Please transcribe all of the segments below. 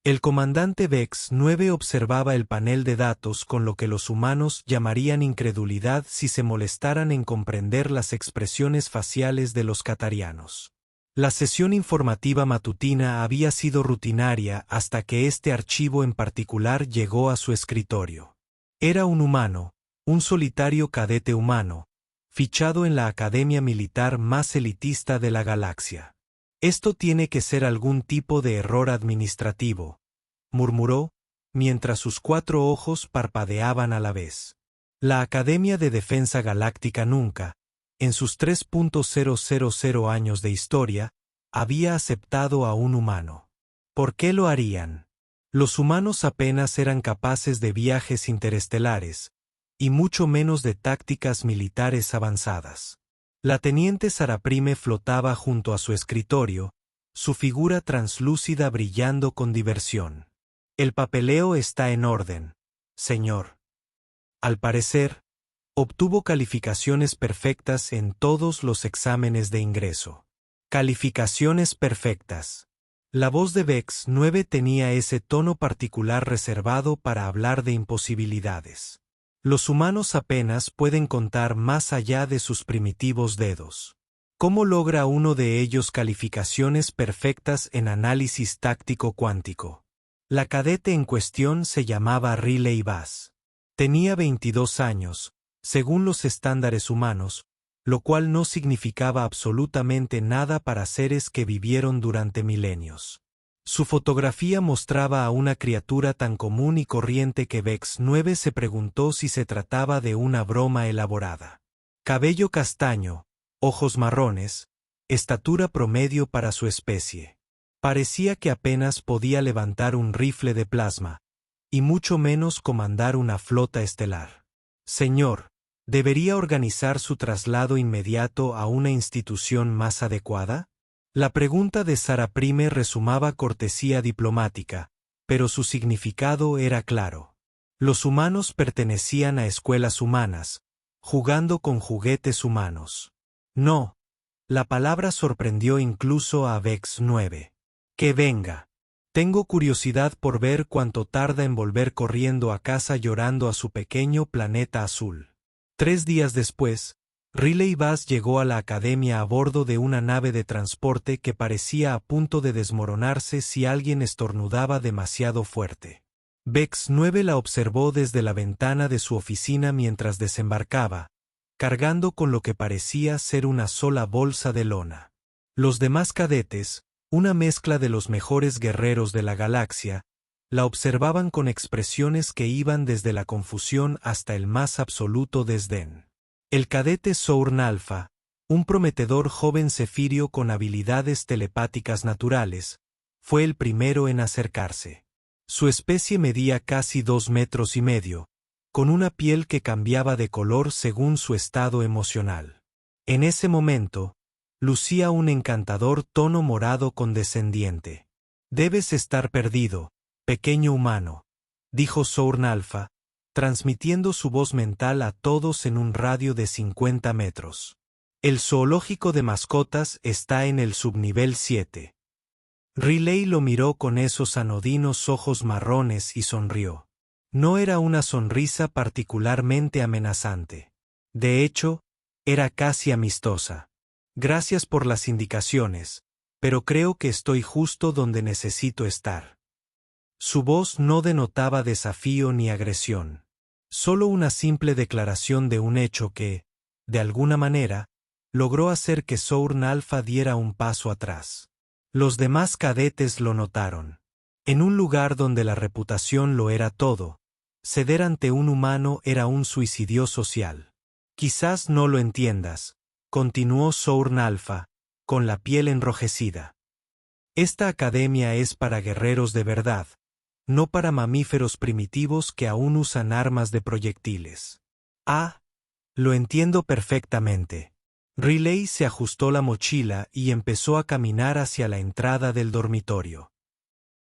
El comandante Vex 9 observaba el panel de datos con lo que los humanos llamarían incredulidad si se molestaran en comprender las expresiones faciales de los catarianos. La sesión informativa matutina había sido rutinaria hasta que este archivo en particular llegó a su escritorio. Era un humano, un solitario cadete humano, fichado en la academia militar más elitista de la galaxia. Esto tiene que ser algún tipo de error administrativo, murmuró, mientras sus 4 ojos parpadeaban a la vez. La Academia de Defensa Galáctica nunca, en sus 3.000 años de historia, había aceptado a un humano. ¿Por qué lo harían? Los humanos apenas eran capaces de viajes interestelares, y mucho menos de tácticas militares avanzadas. La teniente Saraprime flotaba junto a su escritorio, su figura translúcida brillando con diversión. El papeleo está en orden, señor. Al parecer, obtuvo calificaciones perfectas en todos los exámenes de ingreso. Calificaciones perfectas. La voz de Vex 9 tenía ese tono particular reservado para hablar de imposibilidades. Los humanos apenas pueden contar más allá de sus primitivos dedos. ¿Cómo logra uno de ellos calificaciones perfectas en análisis táctico cuántico? La cadete en cuestión se llamaba Riley Bass. Tenía 22 años, según los estándares humanos, lo cual no significaba absolutamente nada para seres que vivieron durante milenios. Su fotografía mostraba a una criatura tan común y corriente que Vex 9 se preguntó si se trataba de una broma elaborada. Cabello castaño, ojos marrones, estatura promedio para su especie. Parecía que apenas podía levantar un rifle de plasma, y mucho menos comandar una flota estelar. Señor, ¿debería organizar su traslado inmediato a una institución más adecuada? La pregunta de Saraprime resumaba cortesía diplomática, pero su significado era claro. Los humanos pertenecían a escuelas humanas, jugando con juguetes humanos. No. La palabra sorprendió incluso a Vex 9. Que venga. Tengo curiosidad por ver cuánto tarda en volver corriendo a casa llorando a su pequeño planeta azul. 3 días después, Riley Bass llegó a la academia a bordo de una nave de transporte que parecía a punto de desmoronarse si alguien estornudaba demasiado fuerte. Vex 9 la observó desde la ventana de su oficina mientras desembarcaba, cargando con lo que parecía ser una sola bolsa de lona. Los demás cadetes, una mezcla de los mejores guerreros de la galaxia, la observaban con expresiones que iban desde la confusión hasta el más absoluto desdén. El cadete Sourn Alpha, un prometedor joven cefirio con habilidades telepáticas naturales, fue el primero en acercarse. Su especie medía casi 2,5 metros, con una piel que cambiaba de color según su estado emocional. En ese momento, lucía un encantador tono morado condescendiente. «Debes estar perdido, pequeño humano», dijo Sourn Alpha, transmitiendo su voz mental a todos en un radio de 50 metros. «El zoológico de mascotas está en el subnivel 7». Riley lo miró con esos anodinos ojos marrones y sonrió. No era una sonrisa particularmente amenazante. De hecho, era casi amistosa. «Gracias por las indicaciones, pero creo que estoy justo donde necesito estar». Su voz no denotaba desafío ni agresión. Solo una simple declaración de un hecho que, de alguna manera, logró hacer que Sourn Alpha diera un paso atrás. Los demás cadetes lo notaron. En un lugar donde la reputación lo era todo, ceder ante un humano era un suicidio social. «Quizás no lo entiendas», continuó Sourn Alpha, con la piel enrojecida. «Esta academia es para guerreros de verdad, no para mamíferos primitivos que aún usan armas de proyectiles». «Ah, lo entiendo perfectamente». Riley se ajustó la mochila y empezó a caminar hacia la entrada del dormitorio.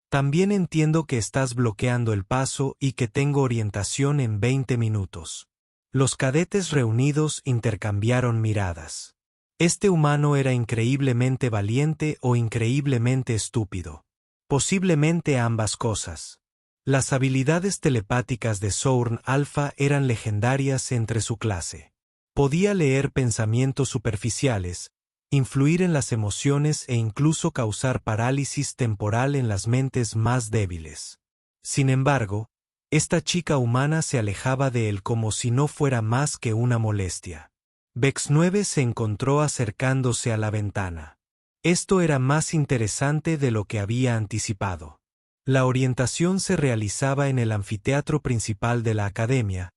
«También entiendo que estás bloqueando el paso y que tengo orientación en 20 minutos». Los cadetes reunidos intercambiaron miradas. Este humano era increíblemente valiente o increíblemente estúpido. Posiblemente ambas cosas. Las habilidades telepáticas de Sourn Alpha eran legendarias entre su clase. Podía leer pensamientos superficiales, influir en las emociones e incluso causar parálisis temporal en las mentes más débiles. Sin embargo, esta chica humana se alejaba de él como si no fuera más que una molestia. Vex 9 se encontró acercándose a la ventana. Esto era más interesante de lo que había anticipado. La orientación se realizaba en el anfiteatro principal de la academia,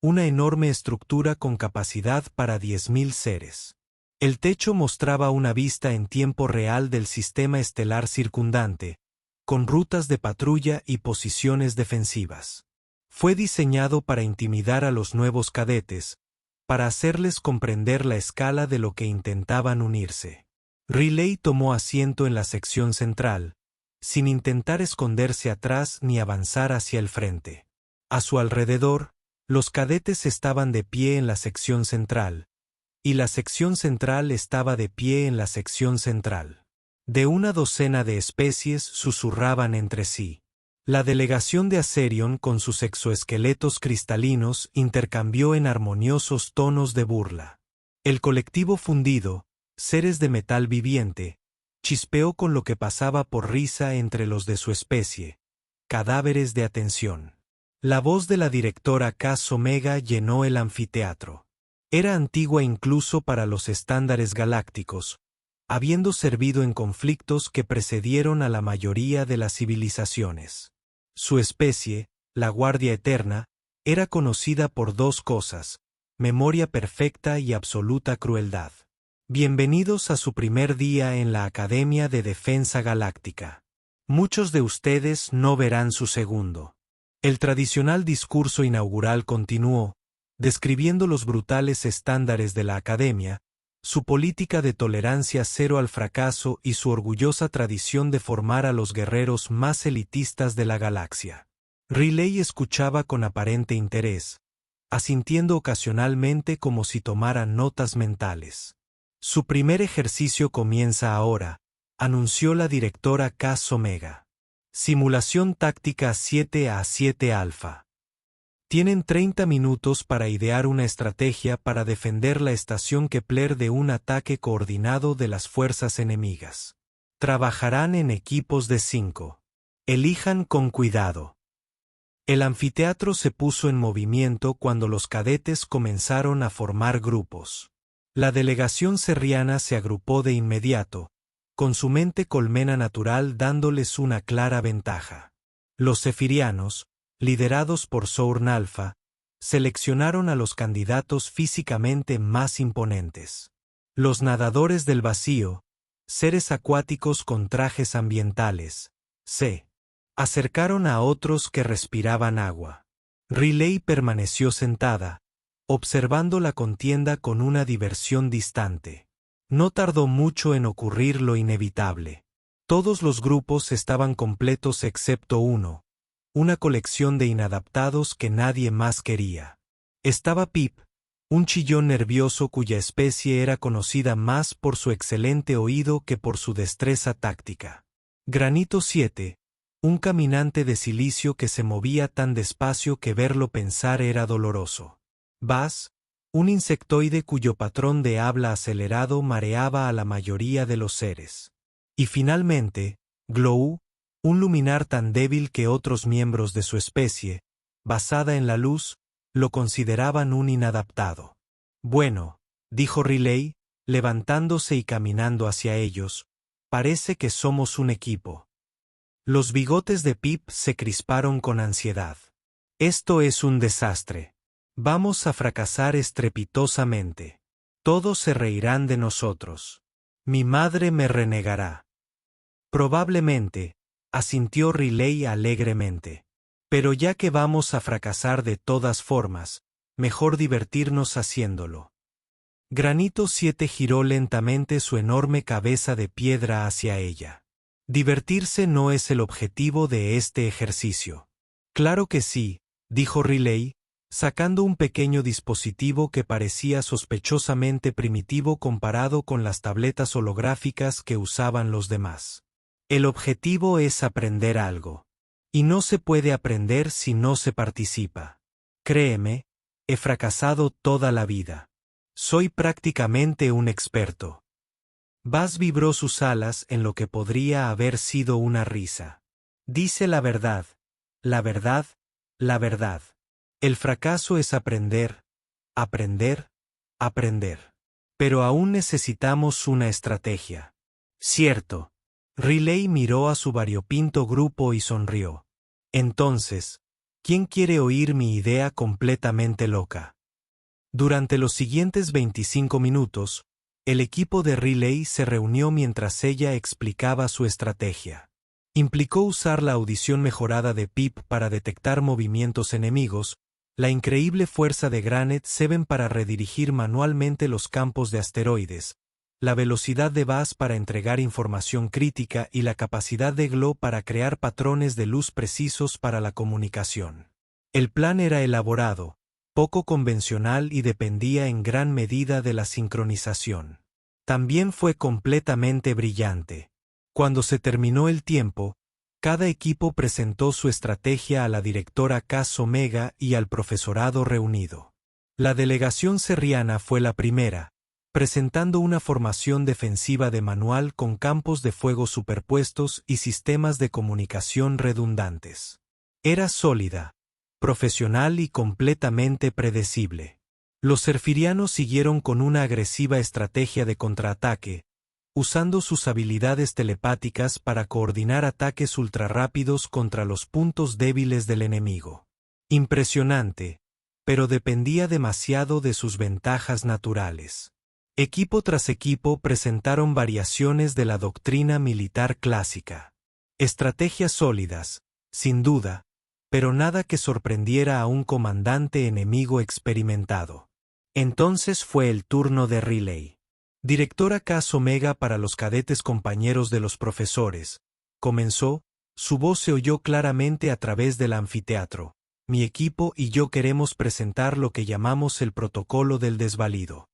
una enorme estructura con capacidad para 10.000 seres. El techo mostraba una vista en tiempo real del sistema estelar circundante, con rutas de patrulla y posiciones defensivas. Fue diseñado para intimidar a los nuevos cadetes, para hacerles comprender la escala de lo que intentaban unirse. Riley tomó asiento en la sección central, sin intentar esconderse atrás ni avanzar hacia el frente. A su alrededor, los cadetes estaban de pie en la sección central, y la sección central estaba de pie en la sección central. De una docena de especies susurraban entre sí. La delegación de Aserion con sus exoesqueletos cristalinos intercambió en armoniosos tonos de burla. El colectivo fundido, seres de metal viviente, chispeó con lo que pasaba por risa entre los de su especie, cadáveres de atención. La voz de la directora Cas Omega llenó el anfiteatro. Era antigua incluso para los estándares galácticos, habiendo servido en conflictos que precedieron a la mayoría de las civilizaciones. Su especie, la Guardia Eterna, era conocida por dos cosas: memoria perfecta y absoluta crueldad. Bienvenidos a su primer día en la Academia de Defensa Galáctica. Muchos de ustedes no verán su segundo. El tradicional discurso inaugural continuó, describiendo los brutales estándares de la Academia, su política de tolerancia cero al fracaso y su orgullosa tradición de formar a los guerreros más elitistas de la galaxia. Riley escuchaba con aparente interés, asintiendo ocasionalmente como si tomara notas mentales. Su primer ejercicio comienza ahora, anunció la directora Cas Omega. Simulación táctica 7A7 Alpha. Tienen 30 minutos para idear una estrategia para defender la estación Kepler de un ataque coordinado de las fuerzas enemigas. Trabajarán en equipos de 5. Elijan con cuidado. El anfiteatro se puso en movimiento cuando los cadetes comenzaron a formar grupos. La delegación serriana se agrupó de inmediato, con su mente colmena natural dándoles una clara ventaja. Los zefirianos, liderados por Sourn Alpha, seleccionaron a los candidatos físicamente más imponentes. Los nadadores del vacío, seres acuáticos con trajes ambientales, se acercaron a otros que respiraban agua. Riley permaneció sentada, observando la contienda con una diversión distante. No tardó mucho en ocurrir lo inevitable. Todos los grupos estaban completos excepto uno, una colección de inadaptados que nadie más quería. Estaba Pip, un chillón nervioso cuya especie era conocida más por su excelente oído que por su destreza táctica. Granito 7, un caminante de silicio que se movía tan despacio que verlo pensar era doloroso. Buzz, un insectoide cuyo patrón de habla acelerado mareaba a la mayoría de los seres. Y finalmente, Glow, un luminar tan débil que otros miembros de su especie, basada en la luz, lo consideraban un inadaptado. Bueno, dijo Riley, levantándose y caminando hacia ellos, parece que somos un equipo. Los bigotes de Pip se crisparon con ansiedad. Esto es un desastre. Vamos a fracasar estrepitosamente. Todos se reirán de nosotros. Mi madre me renegará. Probablemente, asintió Riley alegremente. Pero ya que vamos a fracasar de todas formas, mejor divertirnos haciéndolo. Granito 7 giró lentamente su enorme cabeza de piedra hacia ella. Divertirse no es el objetivo de este ejercicio. Claro que sí, dijo Riley, sacando un pequeño dispositivo que parecía sospechosamente primitivo comparado con las tabletas holográficas que usaban los demás. El objetivo es aprender algo. Y no se puede aprender si no se participa. Créeme, he fracasado toda la vida. Soy prácticamente un experto. Buzz vibró sus alas en lo que podría haber sido una risa. Dice la verdad, la verdad, la verdad. El fracaso es aprender, aprender, aprender. Pero aún necesitamos una estrategia. Cierto. Riley miró a su variopinto grupo y sonrió. Entonces, ¿quién quiere oír mi idea completamente loca? Durante los siguientes 25 minutos, el equipo de Riley se reunió mientras ella explicaba su estrategia. Implicó usar la audición mejorada de Pip para detectar movimientos enemigos, la increíble fuerza de Granite 7 para redirigir manualmente los campos de asteroides, la velocidad de Buzz para entregar información crítica y la capacidad de Glow para crear patrones de luz precisos para la comunicación. El plan era elaborado, poco convencional y dependía en gran medida de la sincronización. También fue completamente brillante. Cuando se terminó el tiempo, cada equipo presentó su estrategia a la directora Cas Omega y al profesorado reunido. La delegación serriana fue la primera, presentando una formación defensiva de manual con campos de fuego superpuestos y sistemas de comunicación redundantes. Era sólida, profesional y completamente predecible. Los serfirianos siguieron con una agresiva estrategia de contraataque, usando sus habilidades telepáticas para coordinar ataques ultrarrápidos contra los puntos débiles del enemigo. Impresionante, pero dependía demasiado de sus ventajas naturales. Equipo tras equipo presentaron variaciones de la doctrina militar clásica. Estrategias sólidas, sin duda, pero nada que sorprendiera a un comandante enemigo experimentado. Entonces fue el turno de Riley. Directora Cas Omega para los cadetes compañeros de los profesores. Comenzó, su voz se oyó claramente a través del anfiteatro. Mi equipo y yo queremos presentar lo que llamamos el protocolo del desvalido.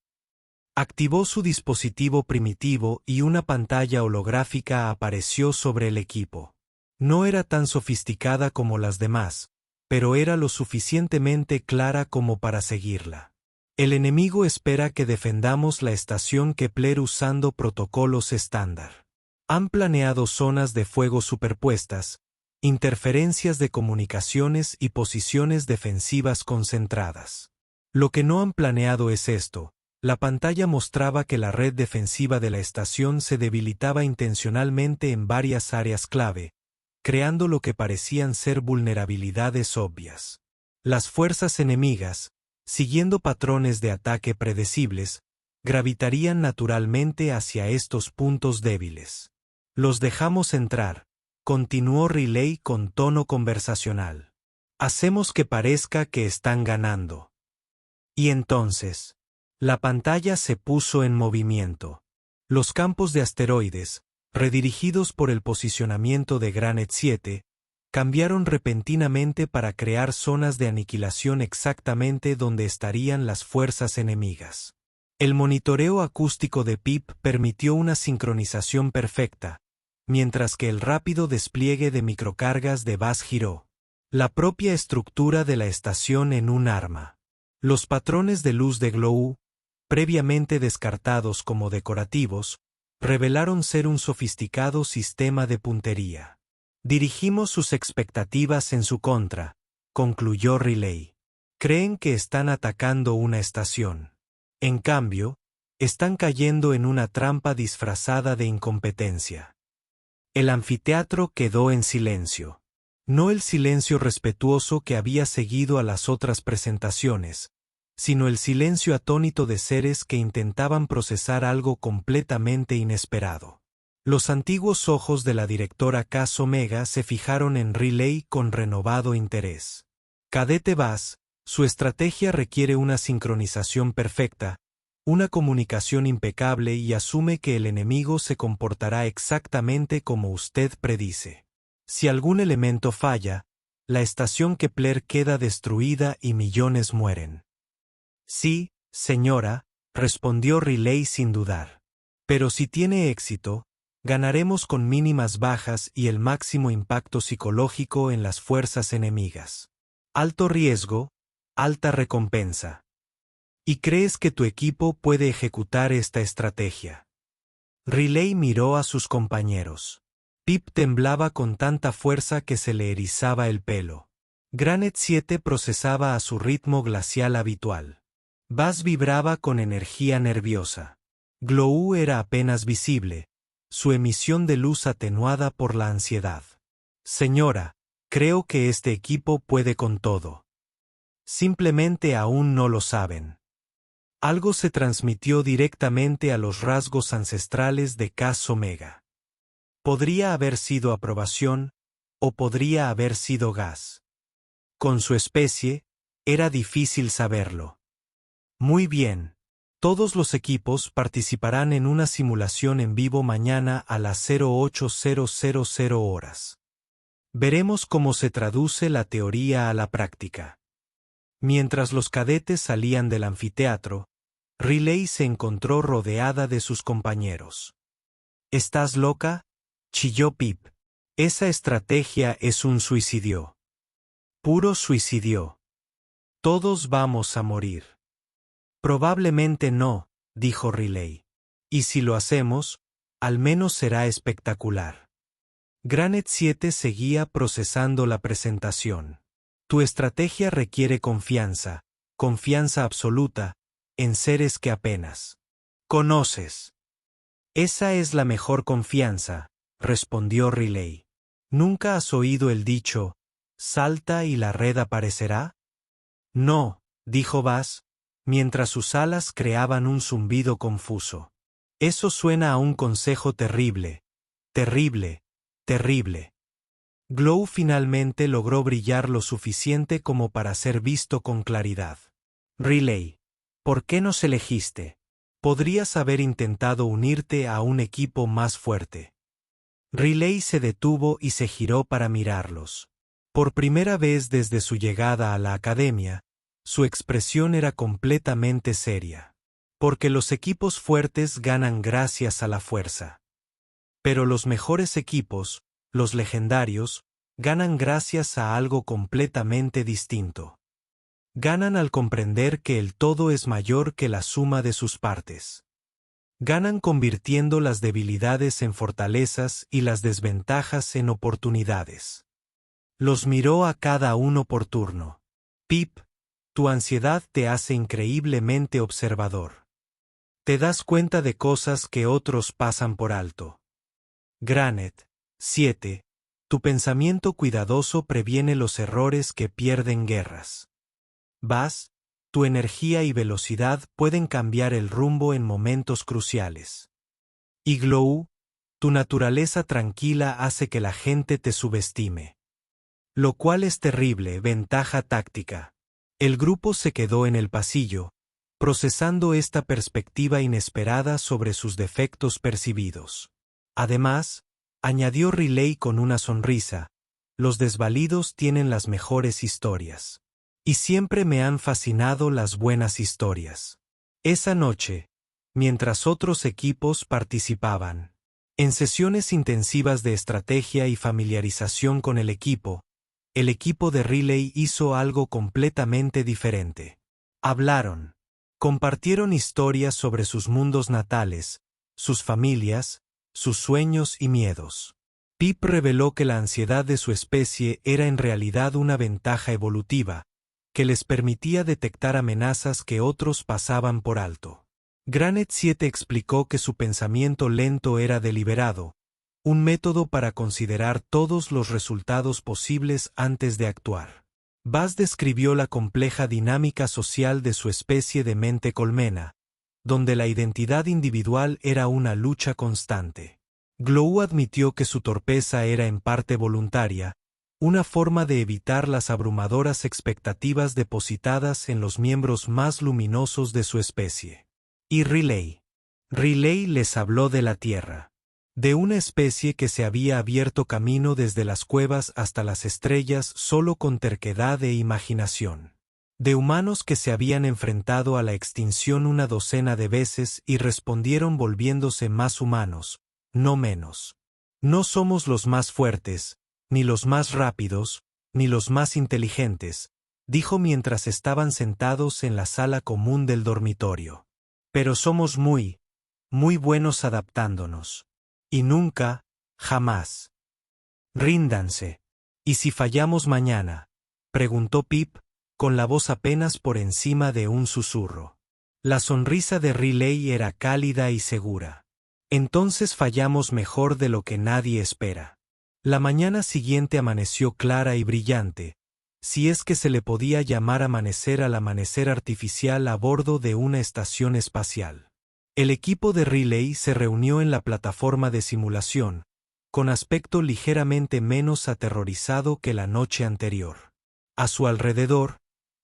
Activó su dispositivo primitivo y una pantalla holográfica apareció sobre el equipo. No era tan sofisticada como las demás, pero era lo suficientemente clara como para seguirla. El enemigo espera que defendamos la estación Kepler usando protocolos estándar. Han planeado zonas de fuego superpuestas, interferencias de comunicaciones y posiciones defensivas concentradas. Lo que no han planeado es esto. La pantalla mostraba que la red defensiva de la estación se debilitaba intencionalmente en varias áreas clave, creando lo que parecían ser vulnerabilidades obvias. Las fuerzas enemigas, siguiendo patrones de ataque predecibles, gravitarían naturalmente hacia estos puntos débiles. Los dejamos entrar, continuó Riley con tono conversacional. Hacemos que parezca que están ganando. Y entonces, la pantalla se puso en movimiento. Los campos de asteroides, redirigidos por el posicionamiento de Granite 7, cambiaron repentinamente para crear zonas de aniquilación exactamente donde estarían las fuerzas enemigas. El monitoreo acústico de Pip permitió una sincronización perfecta, mientras que el rápido despliegue de microcargas de Buzz giró la propia estructura de la estación en un arma. Los patrones de luz de Glow, previamente descartados como decorativos, revelaron ser un sofisticado sistema de puntería. Dirigimos sus expectativas en su contra, concluyó Riley. Creen que están atacando una estación. En cambio, están cayendo en una trampa disfrazada de incompetencia. El anfiteatro quedó en silencio. No el silencio respetuoso que había seguido a las otras presentaciones, sino el silencio atónito de seres que intentaban procesar algo completamente inesperado. Los antiguos ojos de la directora Cas Omega se fijaron en Riley con renovado interés. Cadete Buzz, su estrategia requiere una sincronización perfecta, una comunicación impecable y asume que el enemigo se comportará exactamente como usted predice. Si algún elemento falla, la estación Kepler queda destruida y millones mueren. Sí, señora, respondió Riley sin dudar. Pero si tiene éxito, Ganaremos con mínimas bajas y el máximo impacto psicológico en las fuerzas enemigas. Alto riesgo, alta recompensa. ¿Y crees que tu equipo puede ejecutar esta estrategia? Riley miró a sus compañeros. Pip temblaba con tanta fuerza que se le erizaba el pelo. Granite 7 procesaba a su ritmo glacial habitual. Buzz vibraba con energía nerviosa. Glow era apenas visible, su emisión de luz atenuada por la ansiedad. Señora, creo que este equipo puede con todo. Simplemente aún no lo saben. Algo se transmitió directamente a los rasgos ancestrales de Cas Omega. Podría haber sido aprobación, o podría haber sido gas. Con su especie, era difícil saberlo. Muy bien. Todos los equipos participarán en una simulación en vivo mañana a las 08:00 horas. Veremos cómo se traduce la teoría a la práctica. Mientras los cadetes salían del anfiteatro, Riley se encontró rodeada de sus compañeros. ¿Estás loca?, chilló Pip. Esa estrategia es un suicidio. Puro suicidio. Todos vamos a morir. Probablemente no, dijo Riley. Y si lo hacemos, al menos será espectacular. Granite 7 seguía procesando la presentación. Tu estrategia requiere confianza, confianza absoluta, en seres que apenas conoces. Esa es la mejor confianza, respondió Riley. ¿Nunca has oído el dicho, salta y la red aparecerá? No, dijo Buzz, mientras sus alas creaban un zumbido confuso. Eso suena a un consejo terrible, terrible, terrible. Glow finalmente logró brillar lo suficiente como para ser visto con claridad. Riley, ¿por qué nos elegiste? Podrías haber intentado unirte a un equipo más fuerte. Riley se detuvo y se giró para mirarlos. Por primera vez desde su llegada a la academia, su expresión era completamente seria. Porque los equipos fuertes ganan gracias a la fuerza. Pero los mejores equipos, los legendarios, ganan gracias a algo completamente distinto. Ganan al comprender que el todo es mayor que la suma de sus partes. Ganan convirtiendo las debilidades en fortalezas y las desventajas en oportunidades. Los miró a cada uno por turno. Pip, tu ansiedad te hace increíblemente observador. Te das cuenta de cosas que otros pasan por alto. Granite 7. Tu pensamiento cuidadoso previene los errores que pierden guerras. Buzz, tu energía y velocidad pueden cambiar el rumbo en momentos cruciales. Y Glow, tu naturaleza tranquila hace que la gente te subestime. Lo cual es terrible ventaja táctica. El grupo se quedó en el pasillo, procesando esta perspectiva inesperada sobre sus defectos percibidos. Además, añadió Riley con una sonrisa, los desvalidos tienen las mejores historias. Y siempre me han fascinado las buenas historias. Esa noche, mientras otros equipos participaban en sesiones intensivas de estrategia y familiarización con el equipo de Riley hizo algo completamente diferente. Hablaron. Compartieron historias sobre sus mundos natales, sus familias, sus sueños y miedos. Pip reveló que la ansiedad de su especie era en realidad una ventaja evolutiva, que les permitía detectar amenazas que otros pasaban por alto. Granite 7 explicó que su pensamiento lento era deliberado, un método para considerar todos los resultados posibles antes de actuar. Buzz describió la compleja dinámica social de su especie de mente colmena, donde la identidad individual era una lucha constante. Glow admitió que su torpeza era en parte voluntaria, una forma de evitar las abrumadoras expectativas depositadas en los miembros más luminosos de su especie. Y Riley. Riley les habló de la Tierra. De una especie que se había abierto camino desde las cuevas hasta las estrellas solo con terquedad e imaginación. De humanos que se habían enfrentado a la extinción una docena de veces y respondieron volviéndose más humanos, no menos. No somos los más fuertes, ni los más rápidos, ni los más inteligentes, dijo mientras estaban sentados en la sala común del dormitorio. Pero somos muy buenos adaptándonos. Y nunca, jamás. Ríndanse. ¿Y si fallamos mañana?, preguntó Pip, con la voz apenas por encima de un susurro. La sonrisa de Riley era cálida y segura. Entonces fallamos mejor de lo que nadie espera. La mañana siguiente amaneció clara y brillante, si es que se le podía llamar amanecer al amanecer artificial a bordo de una estación espacial. El equipo de Riley se reunió en la plataforma de simulación, con aspecto ligeramente menos aterrorizado que la noche anterior. A su alrededor,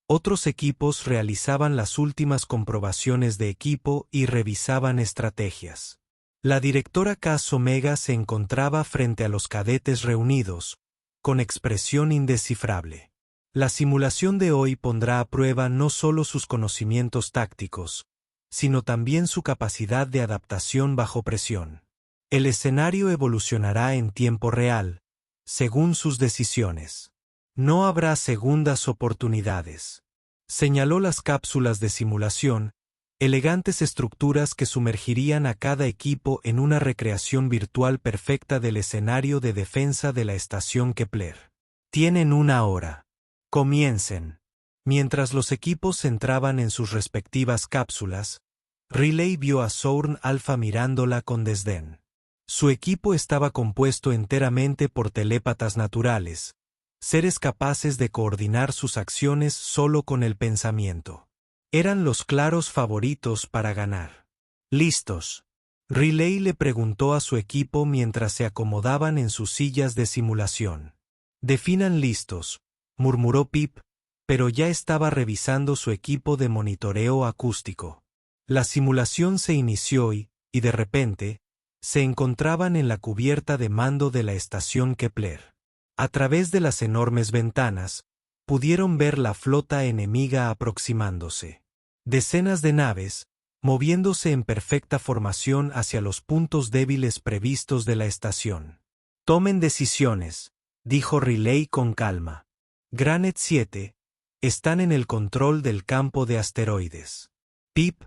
otros equipos realizaban las últimas comprobaciones de equipo y revisaban estrategias. La directora Cass Omega se encontraba frente a los cadetes reunidos, con expresión indescifrable. La simulación de hoy pondrá a prueba no solo sus conocimientos tácticos, sino también su capacidad de adaptación bajo presión. El escenario evolucionará en tiempo real, según sus decisiones. No habrá segundas oportunidades. Señaló las cápsulas de simulación, elegantes estructuras que sumergirían a cada equipo en una recreación virtual perfecta del escenario de defensa de la estación Kepler. Tienen 1 hora. Comiencen. Mientras los equipos entraban en sus respectivas cápsulas, Riley vio a Zorn Alpha mirándola con desdén. Su equipo estaba compuesto enteramente por telépatas naturales, seres capaces de coordinar sus acciones solo con el pensamiento. Eran los claros favoritos para ganar. ¿Listos?, Riley le preguntó a su equipo mientras se acomodaban en sus sillas de simulación. Definan listos, murmuró Pip, pero ya estaba revisando su equipo de monitoreo acústico. La simulación se inició y, de repente, se encontraban en la cubierta de mando de la estación Kepler. A través de las enormes ventanas, pudieron ver la flota enemiga aproximándose. Decenas de naves, moviéndose en perfecta formación hacia los puntos débiles previstos de la estación. Tomen decisiones, dijo Riley con calma. Granet 7, están en el control del campo de asteroides. Pip,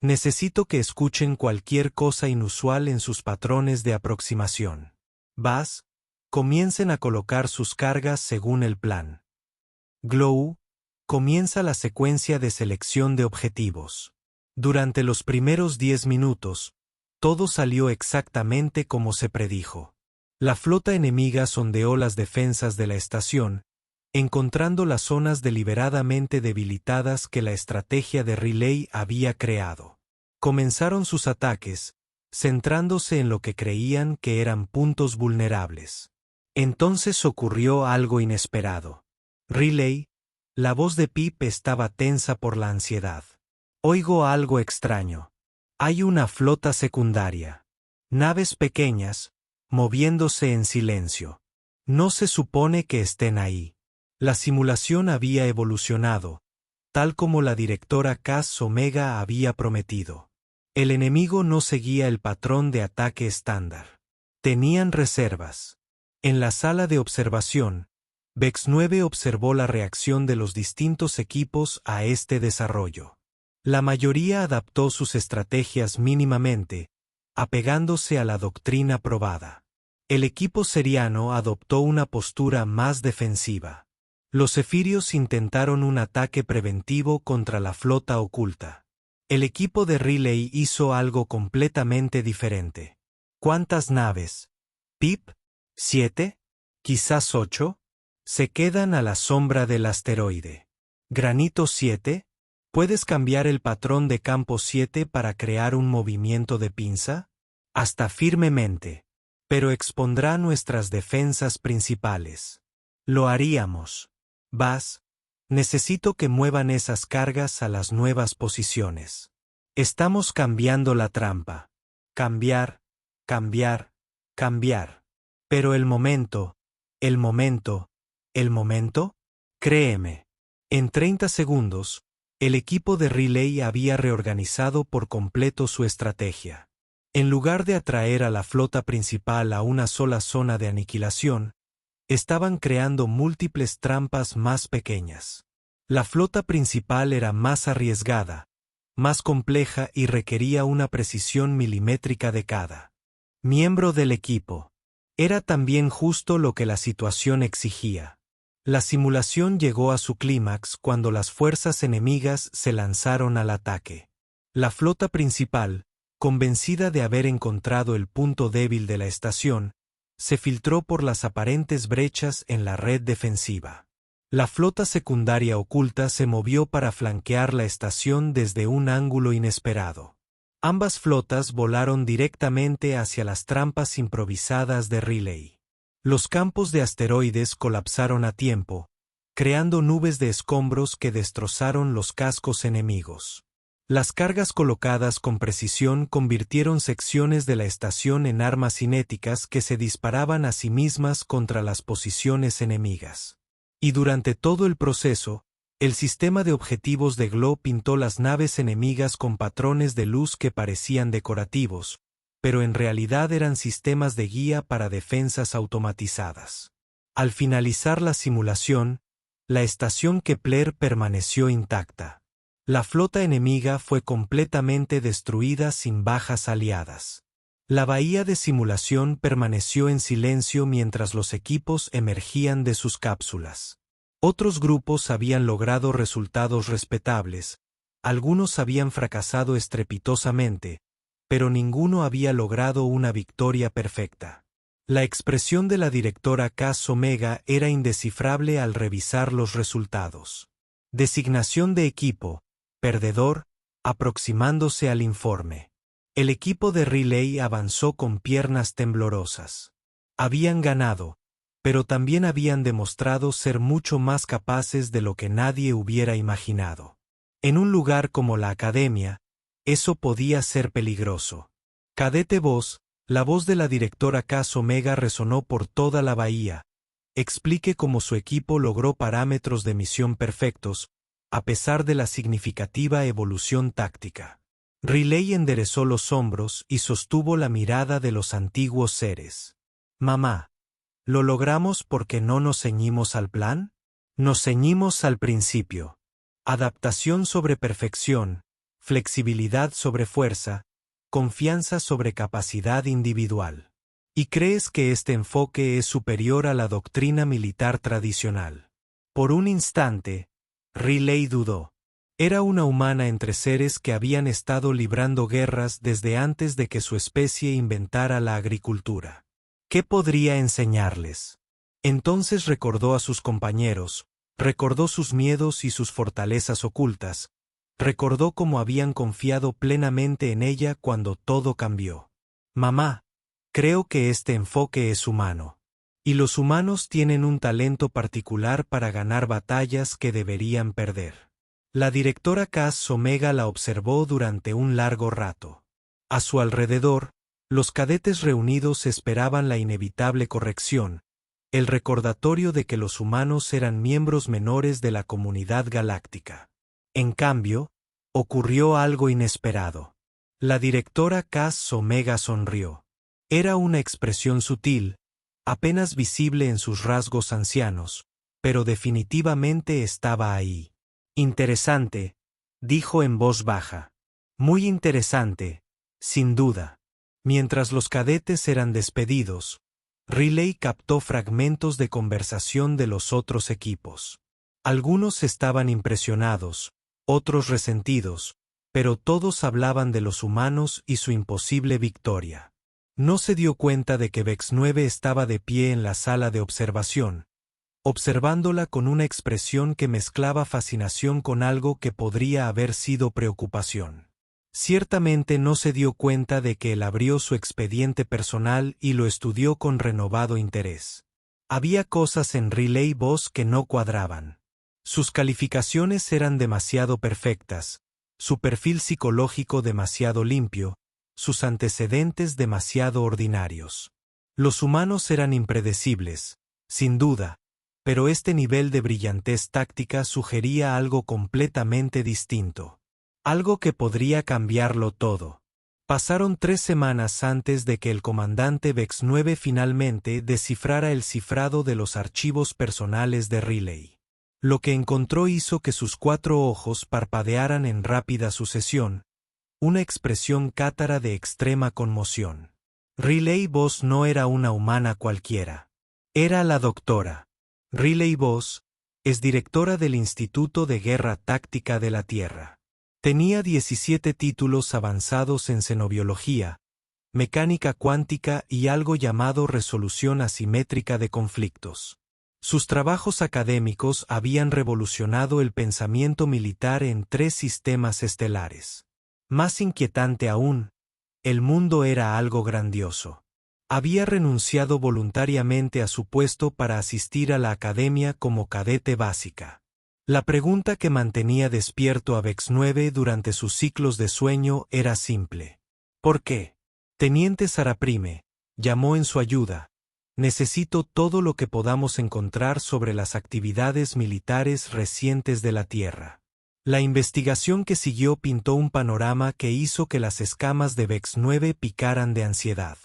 necesito que escuchen cualquier cosa inusual en sus patrones de aproximación. Buzz, comiencen a colocar sus cargas según el plan. Glow, comienza la secuencia de selección de objetivos. Durante los primeros 10 minutos, todo salió exactamente como se predijo. La flota enemiga sondeó las defensas de la estación, encontrando las zonas deliberadamente debilitadas que la estrategia de Riley había creado. Comenzaron sus ataques, centrándose en lo que creían que eran puntos vulnerables. Entonces ocurrió algo inesperado. Riley, la voz de Pip estaba tensa por la ansiedad. Oigo algo extraño. Hay una flota secundaria. Naves pequeñas, moviéndose en silencio. No se supone que estén ahí. La simulación había evolucionado, tal como la directora Cass Omega había prometido. El enemigo no seguía el patrón de ataque estándar. Tenían reservas. En la sala de observación, Vex 9 observó la reacción de los distintos equipos a este desarrollo. La mayoría adaptó sus estrategias mínimamente, apegándose a la doctrina probada. El equipo seriano adoptó una postura más defensiva. Los efirios intentaron un ataque preventivo contra la flota oculta. El equipo de Riley hizo algo completamente diferente. ¿Cuántas naves? ¿Pip? ¿7? ¿Quizás 8? Se quedan a la sombra del asteroide. Granito 7, ¿puedes cambiar el patrón de campo 7 para crear un movimiento de pinza? Hasta firmemente. Pero expondrá nuestras defensas principales. Lo haríamos. Buzz, necesito que muevan esas cargas a las nuevas posiciones. Estamos cambiando la trampa. Cambiar, cambiar, cambiar. Pero el momento, créeme. En 30 segundos, el equipo de Riley había reorganizado por completo su estrategia. En lugar de atraer a la flota principal a una sola zona de aniquilación, estaban creando múltiples trampas más pequeñas. La flota principal era más arriesgada, más compleja y requería una precisión milimétrica de cada miembro del equipo. Era también justo lo que la situación exigía. La simulación llegó a su clímax cuando las fuerzas enemigas se lanzaron al ataque. La flota principal, convencida de haber encontrado el punto débil de la estación, se filtró por las aparentes brechas en la red defensiva. La flota secundaria oculta se movió para flanquear la estación desde un ángulo inesperado. Ambas flotas volaron directamente hacia las trampas improvisadas de Riley. Los campos de asteroides colapsaron a tiempo, creando nubes de escombros que destrozaron los cascos enemigos. Las cargas colocadas con precisión convirtieron secciones de la estación en armas cinéticas que se disparaban a sí mismas contra las posiciones enemigas. Y durante todo el proceso, el sistema de objetivos de Glo pintó las naves enemigas con patrones de luz que parecían decorativos, pero en realidad eran sistemas de guía para defensas automatizadas. Al finalizar la simulación, la estación Kepler permaneció intacta. La flota enemiga fue completamente destruida sin bajas aliadas. La bahía de simulación permaneció en silencio mientras los equipos emergían de sus cápsulas. Otros grupos habían logrado resultados respetables, algunos habían fracasado estrepitosamente, pero ninguno había logrado una victoria perfecta. La expresión de la directora Cass Omega era indescifrable al revisar los resultados. Designación de equipo, perdedor, aproximándose al informe. El equipo de Riley avanzó con piernas temblorosas. Habían ganado, pero también habían demostrado ser mucho más capaces de lo que nadie hubiera imaginado. En un lugar como la Academia, eso podía ser peligroso. Cadete Voz, la voz de la directora Cass Omega resonó por toda la bahía. Explique cómo su equipo logró parámetros de misión perfectos, a pesar de la significativa evolución táctica. Riley enderezó los hombros y sostuvo la mirada de los antiguos seres. Mamá, ¿lo logramos porque no nos ceñimos al plan? Nos ceñimos al principio. Adaptación sobre perfección, flexibilidad sobre fuerza, confianza sobre capacidad individual. ¿Y crees que este enfoque es superior a la doctrina militar tradicional? Por un instante, Riley dudó. Era una humana entre seres que habían estado librando guerras desde antes de que su especie inventara la agricultura. ¿Qué podría enseñarles? Entonces recordó a sus compañeros, recordó sus miedos y sus fortalezas ocultas, recordó cómo habían confiado plenamente en ella cuando todo cambió. Mamá, creo que este enfoque es humano. Y los humanos tienen un talento particular para ganar batallas que deberían perder. La directora Cass Omega la observó durante un largo rato. A su alrededor, los cadetes reunidos esperaban la inevitable corrección, el recordatorio de que los humanos eran miembros menores de la comunidad galáctica. En cambio, ocurrió algo inesperado. La directora Cass Omega sonrió. Era una expresión sutil, apenas visible en sus rasgos ancianos, pero definitivamente estaba ahí. Interesante, dijo en voz baja. Muy interesante, sin duda. Mientras los cadetes eran despedidos, Riley captó fragmentos de conversación de los otros equipos. Algunos estaban impresionados, otros resentidos, pero todos hablaban de los humanos y su imposible victoria. No se dio cuenta de que Vex 9 estaba de pie en la sala de observación, observándola con una expresión que mezclaba fascinación con algo que podría haber sido preocupación. Ciertamente no se dio cuenta de que él abrió su expediente personal y lo estudió con renovado interés. Había cosas en Riley Voz que no cuadraban. Sus calificaciones eran demasiado perfectas, su perfil psicológico demasiado limpio, sus antecedentes demasiado ordinarios. Los humanos eran impredecibles, sin duda, pero este nivel de brillantez táctica sugería algo completamente distinto. Algo que podría cambiarlo todo. Pasaron 3 semanas antes de que el comandante Vex 9 finalmente descifrara el cifrado de los archivos personales de Riley. Lo que encontró hizo que sus 4 ojos parpadearan en rápida sucesión, una expresión cátara de extrema conmoción. Riley Voss no era una humana cualquiera. Era la doctora. Riley Voss es directora del Instituto de Guerra Táctica de la Tierra. Tenía 17 títulos avanzados en xenobiología, mecánica cuántica y algo llamado resolución asimétrica de conflictos. Sus trabajos académicos habían revolucionado el pensamiento militar en 3 sistemas estelares. Más inquietante aún, el mundo era algo grandioso. Había renunciado voluntariamente a su puesto para asistir a la academia como cadete básica. La pregunta que mantenía despierto a Vex 9 durante sus ciclos de sueño era simple. ¿Por qué? Teniente Saraprime, llamó en su ayuda. Necesito todo lo que podamos encontrar sobre las actividades militares recientes de la Tierra. La investigación que siguió pintó un panorama que hizo que las escamas de Vex 9 picaran de ansiedad.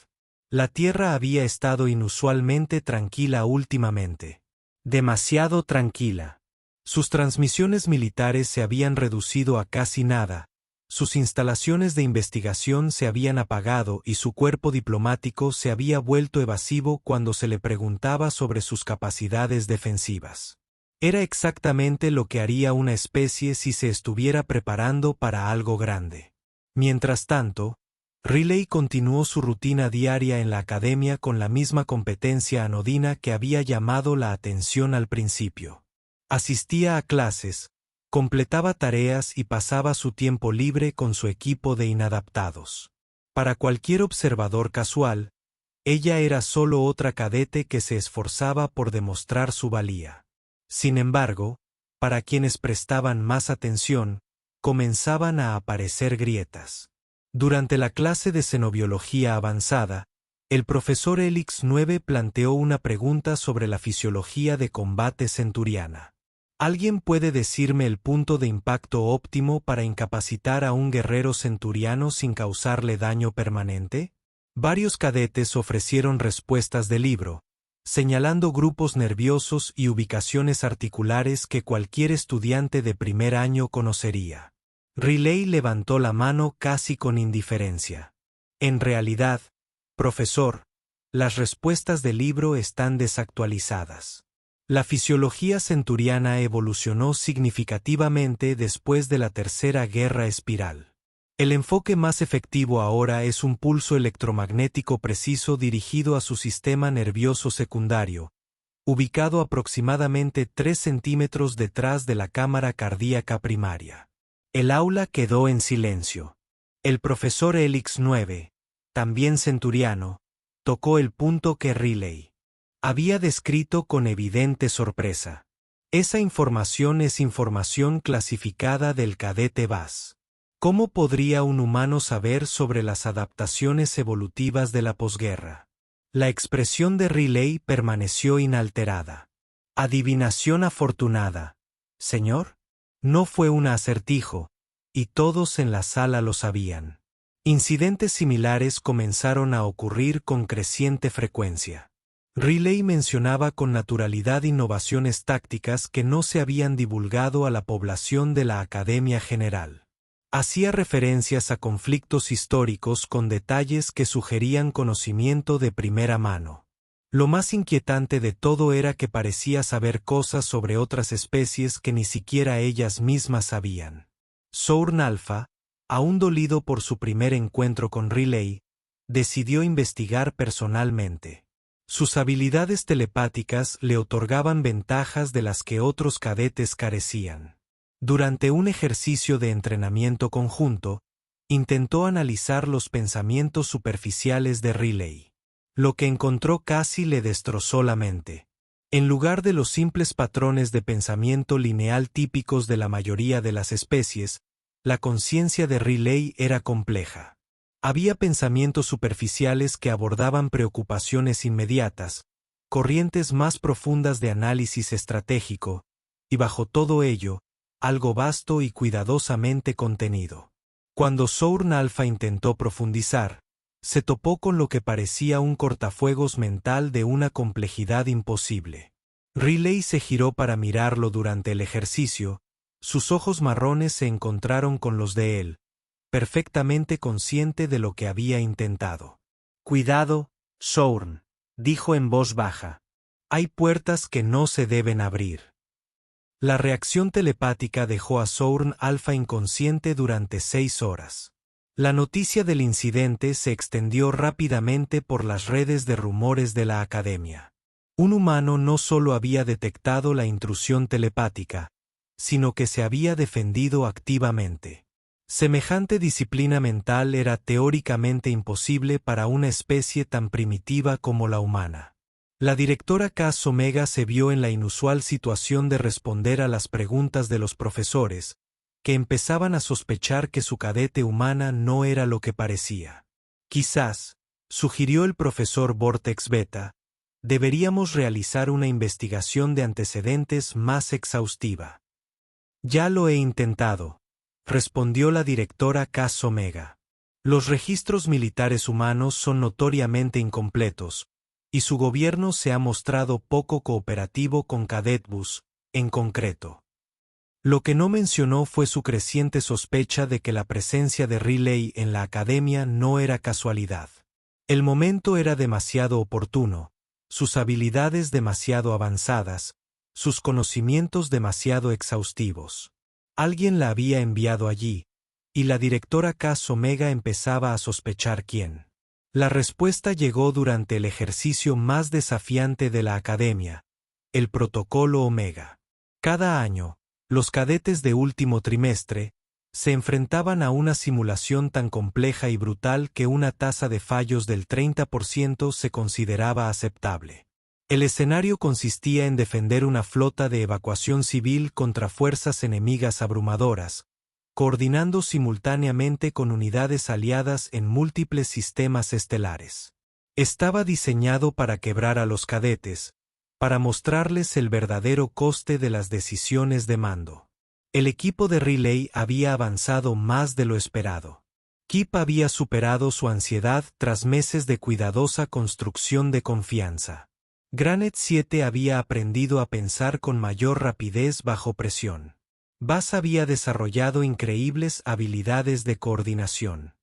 La Tierra había estado inusualmente tranquila últimamente. Demasiado tranquila. Sus transmisiones militares se habían reducido a casi nada, sus instalaciones de investigación se habían apagado y su cuerpo diplomático se había vuelto evasivo cuando se le preguntaba sobre sus capacidades defensivas. Era exactamente lo que haría una especie si se estuviera preparando para algo grande. Mientras tanto, Riley continuó su rutina diaria en la academia con la misma competencia anodina que había llamado la atención al principio. Asistía a clases, completaba tareas y pasaba su tiempo libre con su equipo de inadaptados. Para cualquier observador casual, ella era solo otra cadete que se esforzaba por demostrar su valía. Sin embargo, para quienes prestaban más atención, comenzaban a aparecer grietas. Durante la clase de xenobiología avanzada, el profesor Helix 9 planteó una pregunta sobre la fisiología de combate centuriana. ¿Alguien puede decirme el punto de impacto óptimo para incapacitar a un guerrero centuriano sin causarle daño permanente? Varios cadetes ofrecieron respuestas de libro, señalando grupos nerviosos y ubicaciones articulares que cualquier estudiante de primer año conocería. Riley levantó la mano casi con indiferencia. En realidad, profesor, las respuestas del libro están desactualizadas. La fisiología centuriana evolucionó significativamente después de la Tercera Guerra Espiral. El enfoque más efectivo ahora es un pulso electromagnético preciso dirigido a su sistema nervioso secundario, ubicado aproximadamente 3 centímetros detrás de la cámara cardíaca primaria. El aula quedó en silencio. El profesor Helix 9, también centuriano, tocó el punto que Riley había descrito con evidente sorpresa. Esa información es información clasificada del cadete Bass. ¿Cómo podría un humano saber sobre las adaptaciones evolutivas de la posguerra? La expresión de Riley permaneció inalterada. Adivinación afortunada. Señor, no fue un acertijo, y todos en la sala lo sabían. Incidentes similares comenzaron a ocurrir con creciente frecuencia. Riley mencionaba con naturalidad innovaciones tácticas que no se habían divulgado a la población de la Academia General. Hacía referencias a conflictos históricos con detalles que sugerían conocimiento de primera mano. Lo más inquietante de todo era que parecía saber cosas sobre otras especies que ni siquiera ellas mismas sabían. Sourn Alpha, aún dolido por su primer encuentro con Riley, decidió investigar personalmente. Sus habilidades telepáticas le otorgaban ventajas de las que otros cadetes carecían. Durante un ejercicio de entrenamiento conjunto, intentó analizar los pensamientos superficiales de Riley. Lo que encontró casi le destrozó la mente. En lugar de los simples patrones de pensamiento lineal típicos de la mayoría de las especies, la conciencia de Riley era compleja. Había pensamientos superficiales que abordaban preocupaciones inmediatas, corrientes más profundas de análisis estratégico, y bajo todo ello, algo vasto y cuidadosamente contenido. Cuando Sourn Alpha intentó profundizar, se topó con lo que parecía un cortafuegos mental de una complejidad imposible. Riley se giró para mirarlo durante el ejercicio, sus ojos marrones se encontraron con los de él, perfectamente consciente de lo que había intentado. «Cuidado, Sourn», dijo en voz baja. «Hay puertas que no se deben abrir». La reacción telepática dejó a Sourn Alpha inconsciente durante 6 horas. La noticia del incidente se extendió rápidamente por las redes de rumores de la Academia. Un humano no solo había detectado la intrusión telepática, sino que se había defendido activamente. Semejante disciplina mental era teóricamente imposible para una especie tan primitiva como la humana. La directora Cass Omega se vio en la inusual situación de responder a las preguntas de los profesores, que empezaban a sospechar que su cadete humana no era lo que parecía. Quizás, sugirió el profesor Vortex Beta, deberíamos realizar una investigación de antecedentes más exhaustiva. Ya lo he intentado, respondió la directora Cass Omega. Los registros militares humanos son notoriamente incompletos, y su gobierno se ha mostrado poco cooperativo con Cadetbus, en concreto. Lo que no mencionó fue su creciente sospecha de que la presencia de Riley en la Academia no era casualidad. El momento era demasiado oportuno, sus habilidades demasiado avanzadas, sus conocimientos demasiado exhaustivos. Alguien la había enviado allí, y la directora Cass Omega empezaba a sospechar quién. La respuesta llegó durante el ejercicio más desafiante de la Academia, el Protocolo Omega. Cada año, los cadetes de último trimestre se enfrentaban a una simulación tan compleja y brutal que una tasa de fallos del 30% se consideraba aceptable. El escenario consistía en defender una flota de evacuación civil contra fuerzas enemigas abrumadoras, coordinando simultáneamente con unidades aliadas en múltiples sistemas estelares. Estaba diseñado para quebrar a los cadetes, para mostrarles el verdadero coste de las decisiones de mando. El equipo de Riley había avanzado más de lo esperado. Kip había superado su ansiedad tras meses de cuidadosa construcción de confianza. Granite 7 había aprendido a pensar con mayor rapidez bajo presión. Bass había desarrollado increíbles habilidades de coordinación.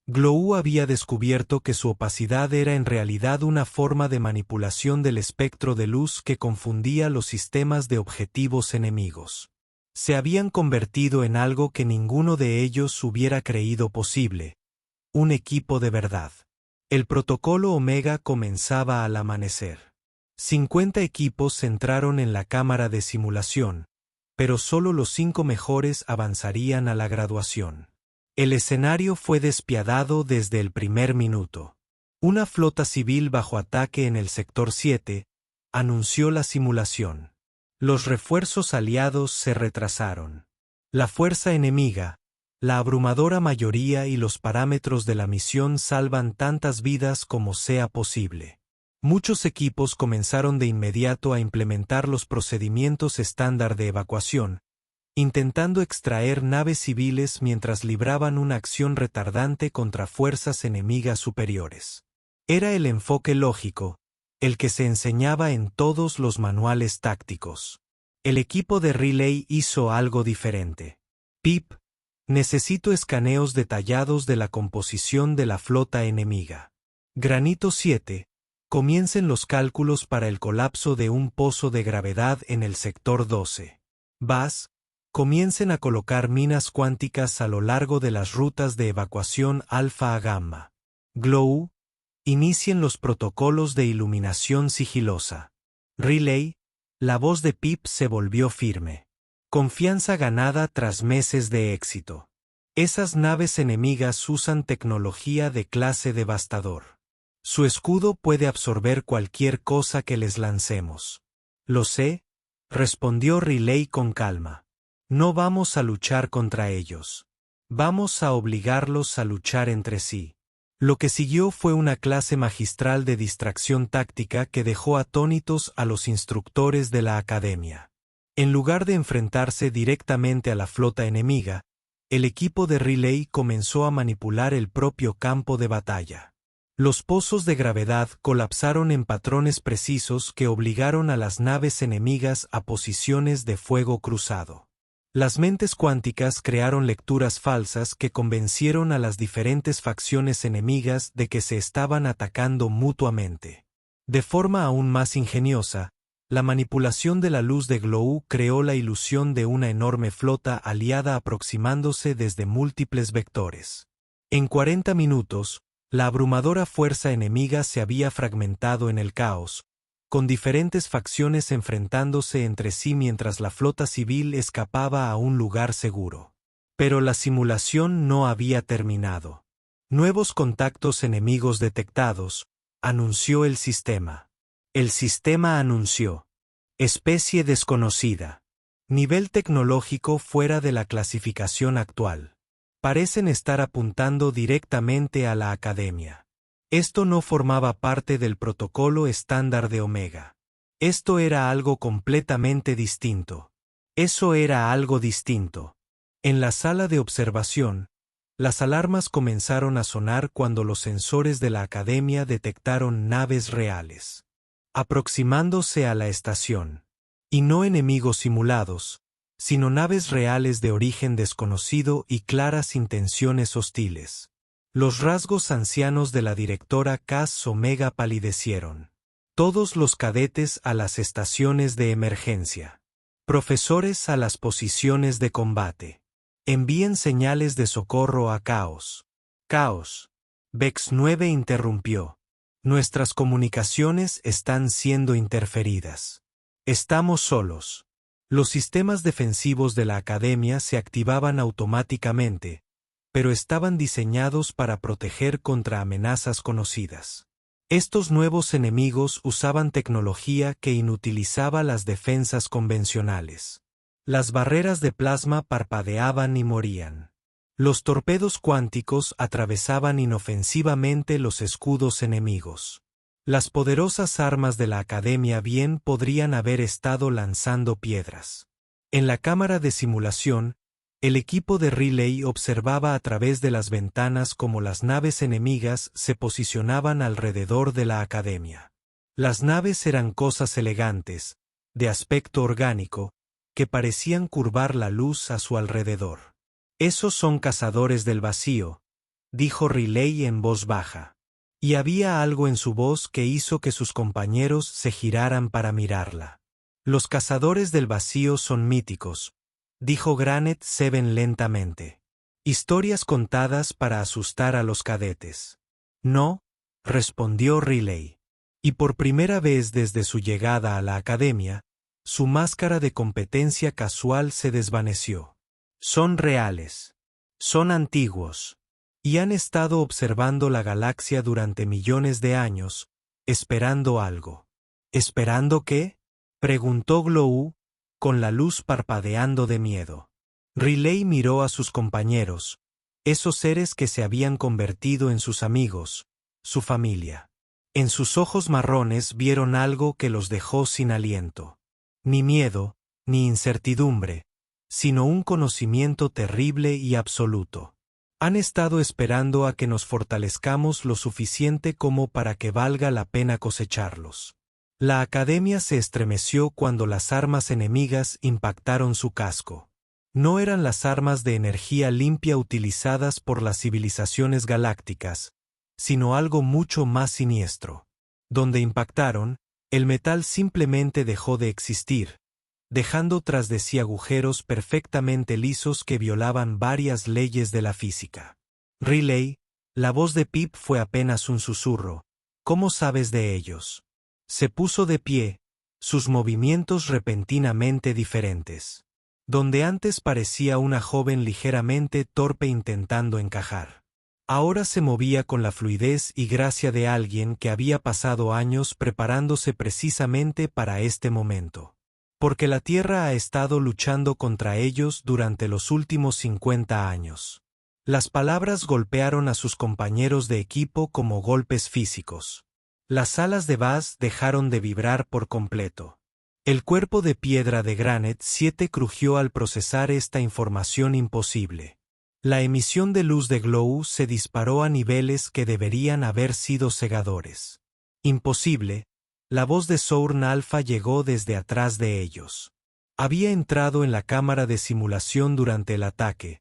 Glow había descubierto que su opacidad era en realidad una forma de manipulación del espectro de luz que confundía los sistemas de objetivos enemigos. Se habían convertido en algo que ninguno de ellos hubiera creído posible: un equipo de verdad. El protocolo Omega comenzaba al amanecer. 50 equipos entraron en la cámara de simulación, pero solo los 5 mejores avanzarían a la graduación. El escenario fue despiadado desde el primer minuto. Una flota civil bajo ataque en el sector 7 anunció la simulación. Los refuerzos aliados se retrasaron. La fuerza enemiga, la abrumadora mayoría y los parámetros de la misión salvan tantas vidas como sea posible. Muchos equipos comenzaron de inmediato a implementar los procedimientos estándar de evacuación, intentando extraer naves civiles mientras libraban una acción retardante contra fuerzas enemigas superiores. Era el enfoque lógico, el que se enseñaba en todos los manuales tácticos. El equipo de Riley hizo algo diferente. Pip, necesito escaneos detallados de la composición de la flota enemiga. Granito 7, comiencen los cálculos para el colapso de un pozo de gravedad en el sector 12. Bass, comiencen a colocar minas cuánticas a lo largo de las rutas de evacuación alfa a gamma. Glow, inicien los protocolos de iluminación sigilosa. Riley, la voz de Pip se volvió firme. Confianza ganada tras meses de éxito. Esas naves enemigas usan tecnología de clase devastador. Su escudo puede absorber cualquier cosa que les lancemos. Lo sé, respondió Riley con calma. No vamos a luchar contra ellos. Vamos a obligarlos a luchar entre sí. Lo que siguió fue una clase magistral de distracción táctica que dejó atónitos a los instructores de la Academia. En lugar de enfrentarse directamente a la flota enemiga, el equipo de Riley comenzó a manipular el propio campo de batalla. Los pozos de gravedad colapsaron en patrones precisos que obligaron a las naves enemigas a posiciones de fuego cruzado. Las mentes cuánticas crearon lecturas falsas que convencieron a las diferentes facciones enemigas de que se estaban atacando mutuamente. De forma aún más ingeniosa, la manipulación de la luz de Glow creó la ilusión de una enorme flota aliada aproximándose desde múltiples vectores. En 40 minutos, la abrumadora fuerza enemiga se había fragmentado en el caos, con diferentes facciones enfrentándose entre sí mientras la flota civil escapaba a un lugar seguro. Pero la simulación no había terminado. Nuevos contactos enemigos detectados, anunció el sistema. El sistema anunció: especie desconocida. Nivel tecnológico fuera de la clasificación actual. Parecen estar apuntando directamente a la Academia. Esto no formaba parte del protocolo estándar de Omega. Esto era algo completamente distinto. Eso era algo distinto. En la sala de observación, las alarmas comenzaron a sonar cuando los sensores de la Academia detectaron naves reales, aproximándose a la estación. Y no enemigos simulados, sino naves reales de origen desconocido y claras intenciones hostiles. Los rasgos ancianos de la directora Cas Omega palidecieron. Todos los cadetes a las estaciones de emergencia. Profesores a las posiciones de combate. Envíen señales de socorro a Caos. Caos. Vex 9 interrumpió. Nuestras comunicaciones están siendo interferidas. Estamos solos. Los sistemas defensivos de la Academia se activaban automáticamente, pero estaban diseñados para proteger contra amenazas conocidas. Estos nuevos enemigos usaban tecnología que inutilizaba las defensas convencionales. Las barreras de plasma parpadeaban y morían. Los torpedos cuánticos atravesaban inofensivamente los escudos enemigos. Las poderosas armas de la Academia bien podrían haber estado lanzando piedras. En la cámara de simulación, el equipo de Riley observaba a través de las ventanas cómo las naves enemigas se posicionaban alrededor de la Academia. Las naves eran cosas elegantes, de aspecto orgánico, que parecían curvar la luz a su alrededor. «Esos son cazadores del vacío», dijo Riley en voz baja. Y había algo en su voz que hizo que sus compañeros se giraran para mirarla. «Los cazadores del vacío son míticos», dijo Granite Seven lentamente. «Historias contadas para asustar a los cadetes». «No», respondió Riley. Y por primera vez desde su llegada a la Academia, su máscara de competencia casual se desvaneció. «Son reales. Son antiguos. Y han estado observando la galaxia durante millones de años, esperando algo». «¿Esperando qué?», preguntó Glow, con la luz parpadeando de miedo. Riley miró a sus compañeros, esos seres que se habían convertido en sus amigos, su familia. En sus ojos marrones vieron algo que los dejó sin aliento. Ni miedo, ni incertidumbre, sino un conocimiento terrible y absoluto. Han estado esperando a que nos fortalezcamos lo suficiente como para que valga la pena cosecharlos. La Academia se estremeció cuando las armas enemigas impactaron su casco. No eran las armas de energía limpia utilizadas por las civilizaciones galácticas, sino algo mucho más siniestro. Donde impactaron, el metal simplemente dejó de existir, dejando tras de sí agujeros perfectamente lisos que violaban varias leyes de la física. Riley, la voz de Pip fue apenas un susurro. «¿Cómo sabes de ellos?». Se puso de pie, sus movimientos repentinamente diferentes. Donde antes parecía una joven ligeramente torpe intentando encajar. Ahora se movía con la fluidez y gracia de alguien que había pasado años preparándose precisamente para este momento. Porque la Tierra ha estado luchando contra ellos durante los últimos 50 años. Las palabras golpearon a sus compañeros de equipo como golpes físicos. Las alas de Buzz dejaron de vibrar por completo. El cuerpo de piedra de Granite 7 crujió al procesar esta información imposible. La emisión de luz de Glow se disparó a niveles que deberían haber sido cegadores. Imposible, la voz de Sourn Alpha llegó desde atrás de ellos. Había entrado en la cámara de simulación durante el ataque.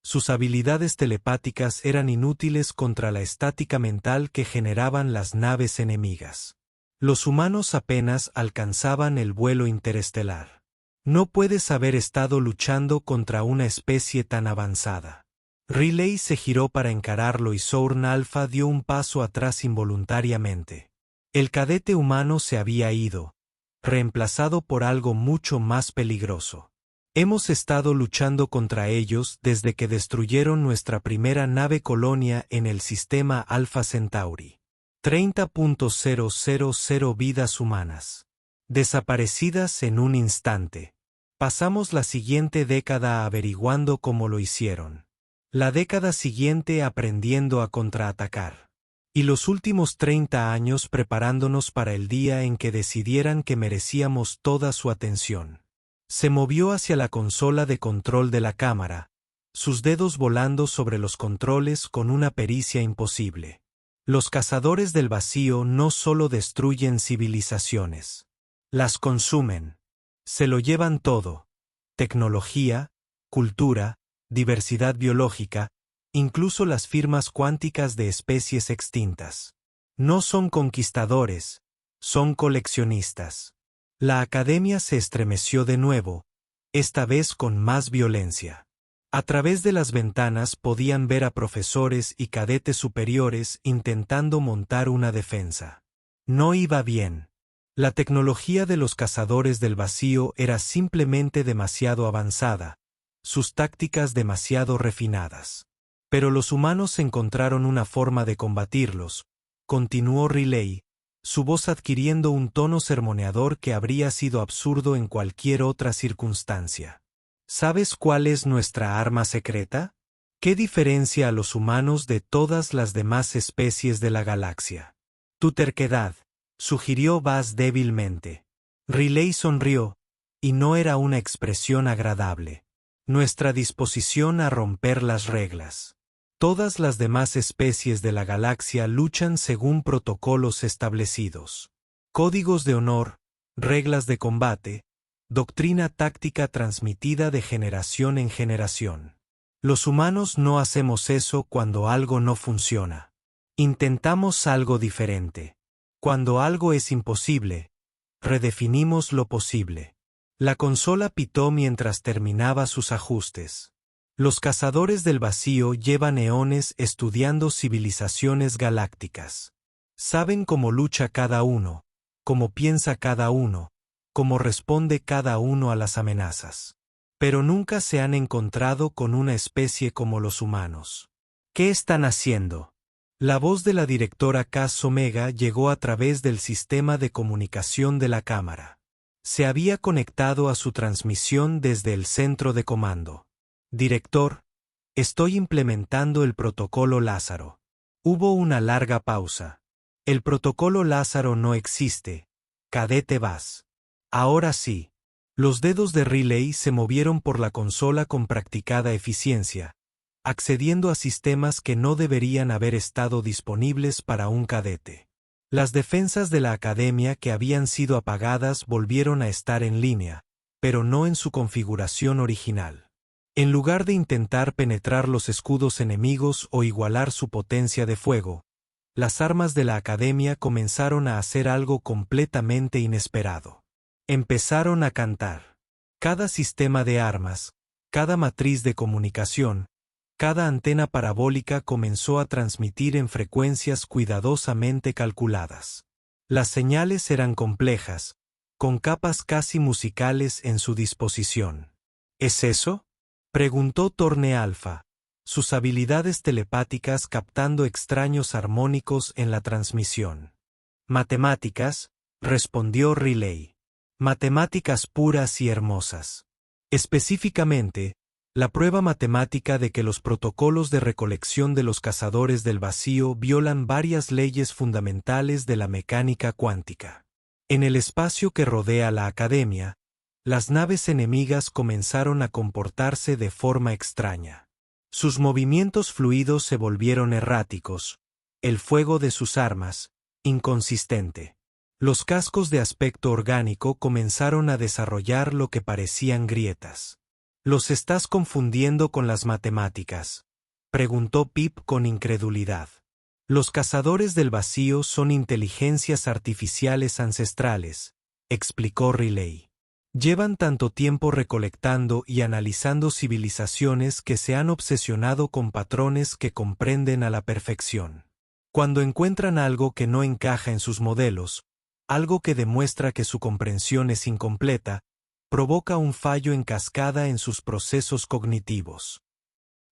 Sus habilidades telepáticas eran inútiles contra la estática mental que generaban las naves enemigas. Los humanos apenas alcanzaban el vuelo interestelar. No puedes haber estado luchando contra una especie tan avanzada. Riley se giró para encararlo y Sourn Alpha dio un paso atrás involuntariamente. El cadete humano se había ido, reemplazado por algo mucho más peligroso. Hemos estado luchando contra ellos desde que destruyeron nuestra primera nave colonia en el sistema Alpha Centauri. 30.000 vidas humanas. Desaparecidas en un instante. Pasamos la siguiente década averiguando cómo lo hicieron. La década siguiente aprendiendo a contraatacar. Y los últimos 30 años preparándonos para el día en que decidieran que merecíamos toda su atención. Se movió hacia la consola de control de la cámara, sus dedos volando sobre los controles con una pericia imposible. Los cazadores del vacío no solo destruyen civilizaciones. Las consumen. Se lo llevan todo. Tecnología, cultura, diversidad biológica, incluso las firmas cuánticas de especies extintas. No son conquistadores, son coleccionistas. La academia se estremeció de nuevo, esta vez con más violencia. A través de las ventanas podían ver a profesores y cadetes superiores intentando montar una defensa. No iba bien. La tecnología de los cazadores del vacío era simplemente demasiado avanzada, sus tácticas demasiado refinadas. Pero los humanos encontraron una forma de combatirlos, continuó Riley, su voz adquiriendo un tono sermoneador que habría sido absurdo en cualquier otra circunstancia. ¿Sabes cuál es nuestra arma secreta? ¿Qué diferencia a los humanos de todas las demás especies de la galaxia? Tu terquedad, sugirió Buzz débilmente. Riley sonrió, y no era una expresión agradable. Nuestra disposición a romper las reglas. Todas las demás especies de la galaxia luchan según protocolos establecidos. Códigos de honor, reglas de combate, doctrina táctica transmitida de generación en generación. Los humanos no hacemos eso cuando algo no funciona. Intentamos algo diferente. Cuando algo es imposible, redefinimos lo posible. La consola pitó mientras terminaba sus ajustes. Los cazadores del vacío llevan eones estudiando civilizaciones galácticas. Saben cómo lucha cada uno, cómo piensa cada uno, cómo responde cada uno a las amenazas. Pero nunca se han encontrado con una especie como los humanos. ¿Qué están haciendo? La voz de la directora Cass Omega llegó a través del sistema de comunicación de la cámara. Se había conectado a su transmisión desde el centro de comando. Director, estoy implementando el protocolo Lázaro. Hubo una larga pausa. El protocolo Lázaro no existe, cadete Buzz. Ahora sí. Los dedos de Riley se movieron por la consola con practicada eficiencia, accediendo a sistemas que no deberían haber estado disponibles para un cadete. Las defensas de la academia que habían sido apagadas volvieron a estar en línea, pero no en su configuración original. En lugar de intentar penetrar los escudos enemigos o igualar su potencia de fuego, las armas de la academia comenzaron a hacer algo completamente inesperado. Empezaron a cantar. Cada sistema de armas, cada matriz de comunicación, cada antena parabólica comenzó a transmitir en frecuencias cuidadosamente calculadas. Las señales eran complejas, con capas casi musicales en su disposición. ¿Es eso?, preguntó Torne Alpha, sus habilidades telepáticas captando extraños armónicos en la transmisión. Matemáticas, respondió Riley. Matemáticas puras y hermosas. Específicamente, la prueba matemática de que los protocolos de recolección de los cazadores del vacío violan varias leyes fundamentales de la mecánica cuántica. En el espacio que rodea la academia, las naves enemigas comenzaron a comportarse de forma extraña. Sus movimientos fluidos se volvieron erráticos, el fuego de sus armas, inconsistente. Los cascos de aspecto orgánico comenzaron a desarrollar lo que parecían grietas. ¿Los estás confundiendo con las matemáticas?, preguntó Pip con incredulidad. Los cazadores del vacío son inteligencias artificiales ancestrales, explicó Riley. Llevan tanto tiempo recolectando y analizando civilizaciones que se han obsesionado con patrones que comprenden a la perfección. Cuando encuentran algo que no encaja en sus modelos, algo que demuestra que su comprensión es incompleta, provoca un fallo en cascada en sus procesos cognitivos.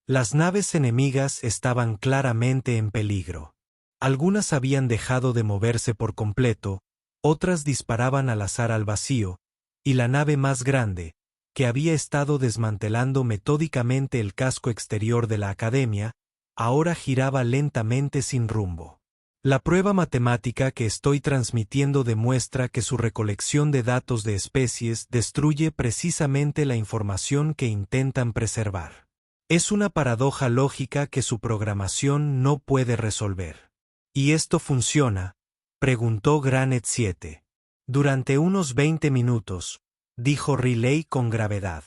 Las naves enemigas estaban claramente en peligro. Algunas habían dejado de moverse por completo, otras disparaban al azar al vacío, y la nave más grande, que había estado desmantelando metódicamente el casco exterior de la Academia, ahora giraba lentamente sin rumbo. La prueba matemática que estoy transmitiendo demuestra que su recolección de datos de especies destruye precisamente la información que intentan preservar. Es una paradoja lógica que su programación no puede resolver. ¿Y esto funciona?, preguntó Granite 7. Durante unos 20 minutos, dijo Riley con gravedad.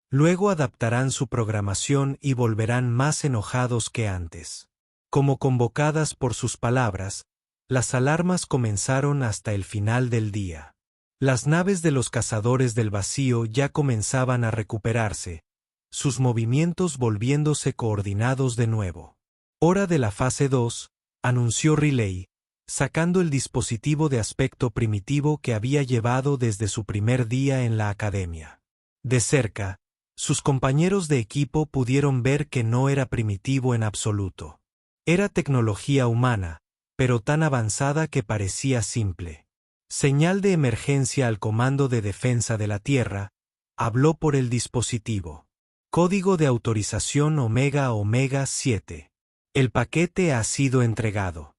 Luego adaptarán su programación y volverán más enojados que antes. Como convocadas por sus palabras, las alarmas comenzaron hasta el final del día. Las naves de los cazadores del vacío ya comenzaban a recuperarse, sus movimientos volviéndose coordinados de nuevo. Hora de la fase 2, anunció Riley, sacando el dispositivo de aspecto primitivo que había llevado desde su primer día en la Academia. De cerca, sus compañeros de equipo pudieron ver que no era primitivo en absoluto. Era tecnología humana, pero tan avanzada que parecía simple. Señal de emergencia al Comando de Defensa de la Tierra, habló por el dispositivo. Código de autorización Omega 7. El paquete ha sido entregado.